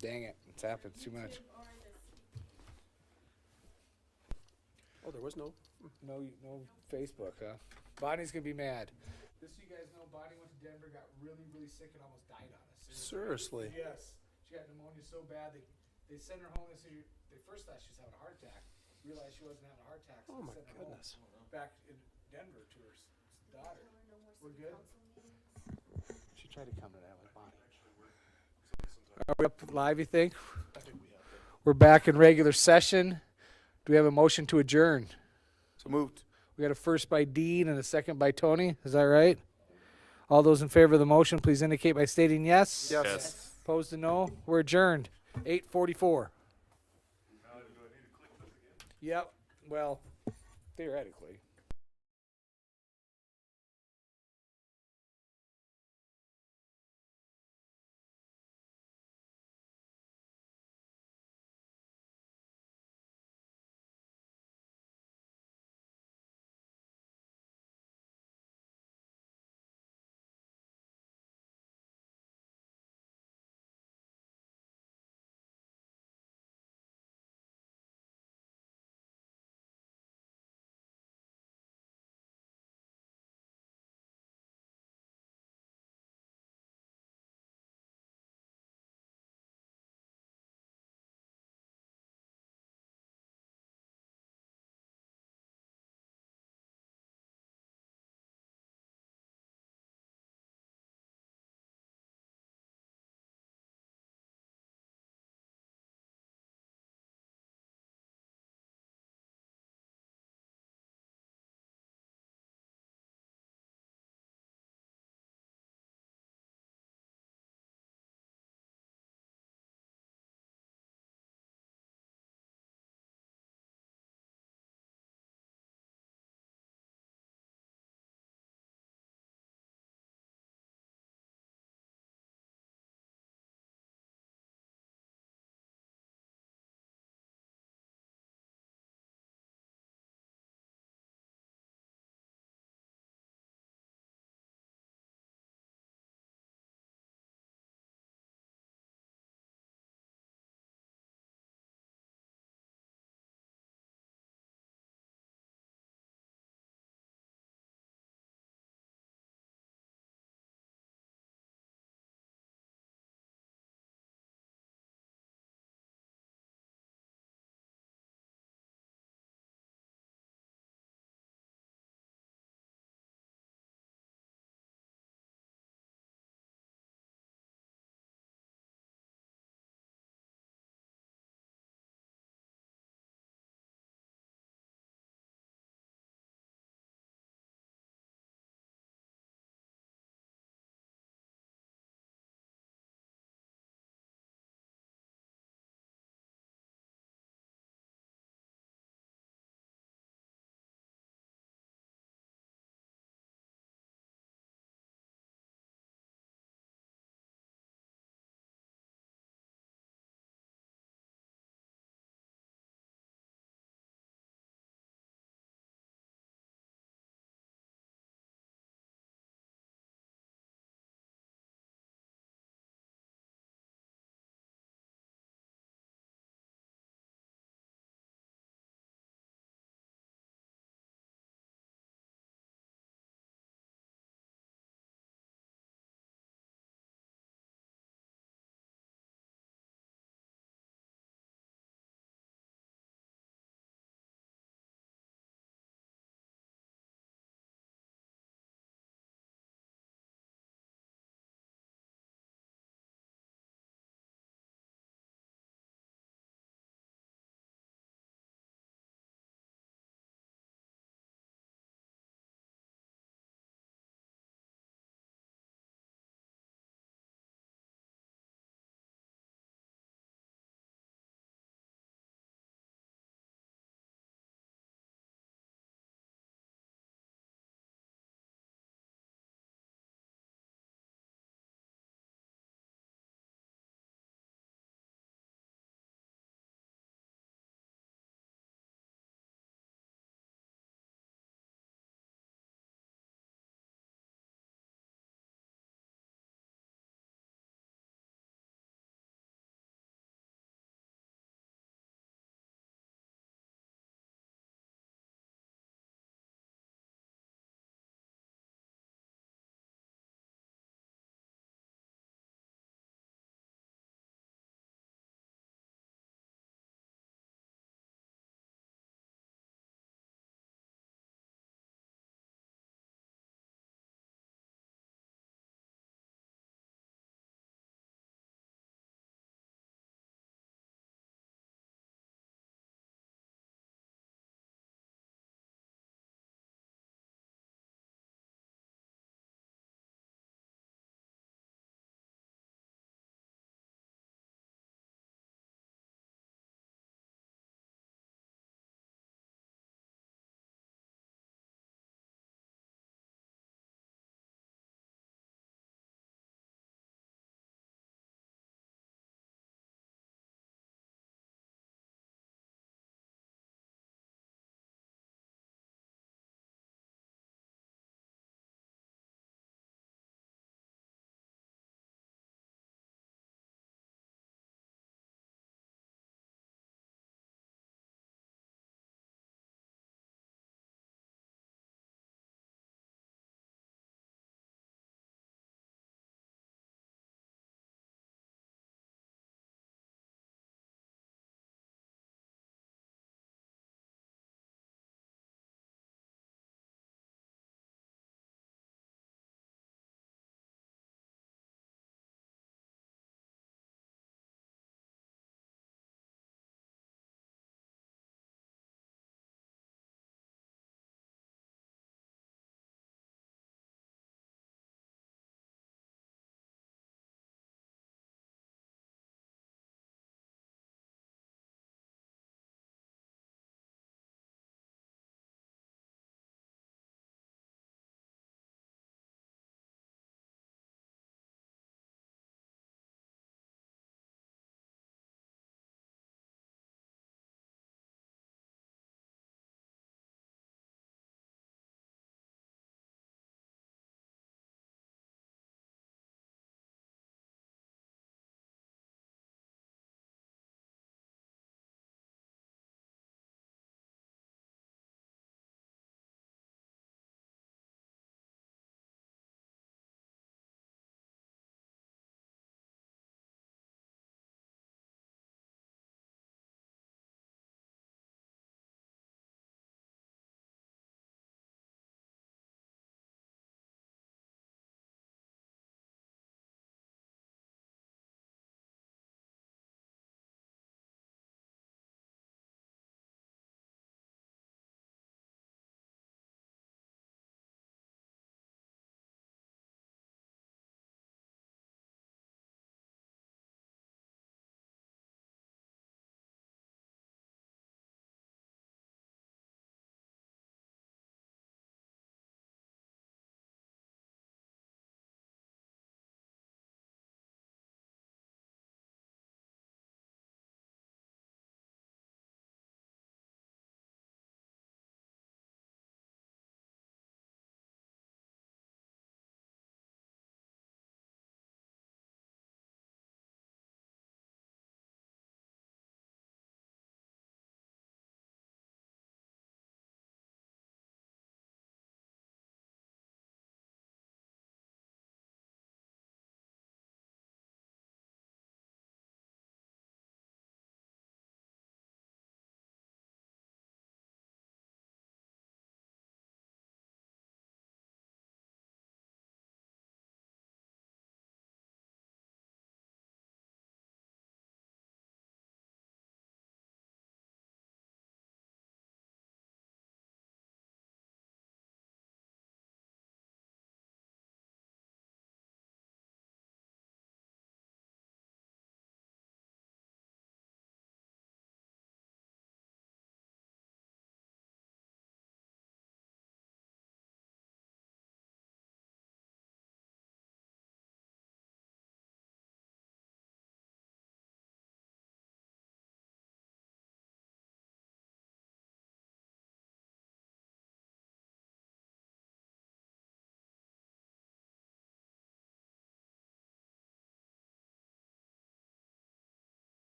Dang it, it's happened too much. Oh, there was no. No Facebook, huh? Bonnie's gonna be mad. Just so you guys know, Bonnie went to Denver, got really, really sick, and almost died on us. Seriously? Yes. She got pneumonia so bad, they sent her home. They first thought she was having a heart attack. Realized she wasn't having a heart attack. So Oh they my sent her home goodness. back in Denver to her daughter. We're good? She tried to come to that with Bonnie. Are we up live, you think? We're back in regular session. Do we have a motion to adjourn? So moved. We got a first by Dean and a second by Tony. Is that right? All those in favor of the motion, please indicate by stating yes. Yes. Opposed to no. We're adjourned. 8:44. Yep. Well, theoretically.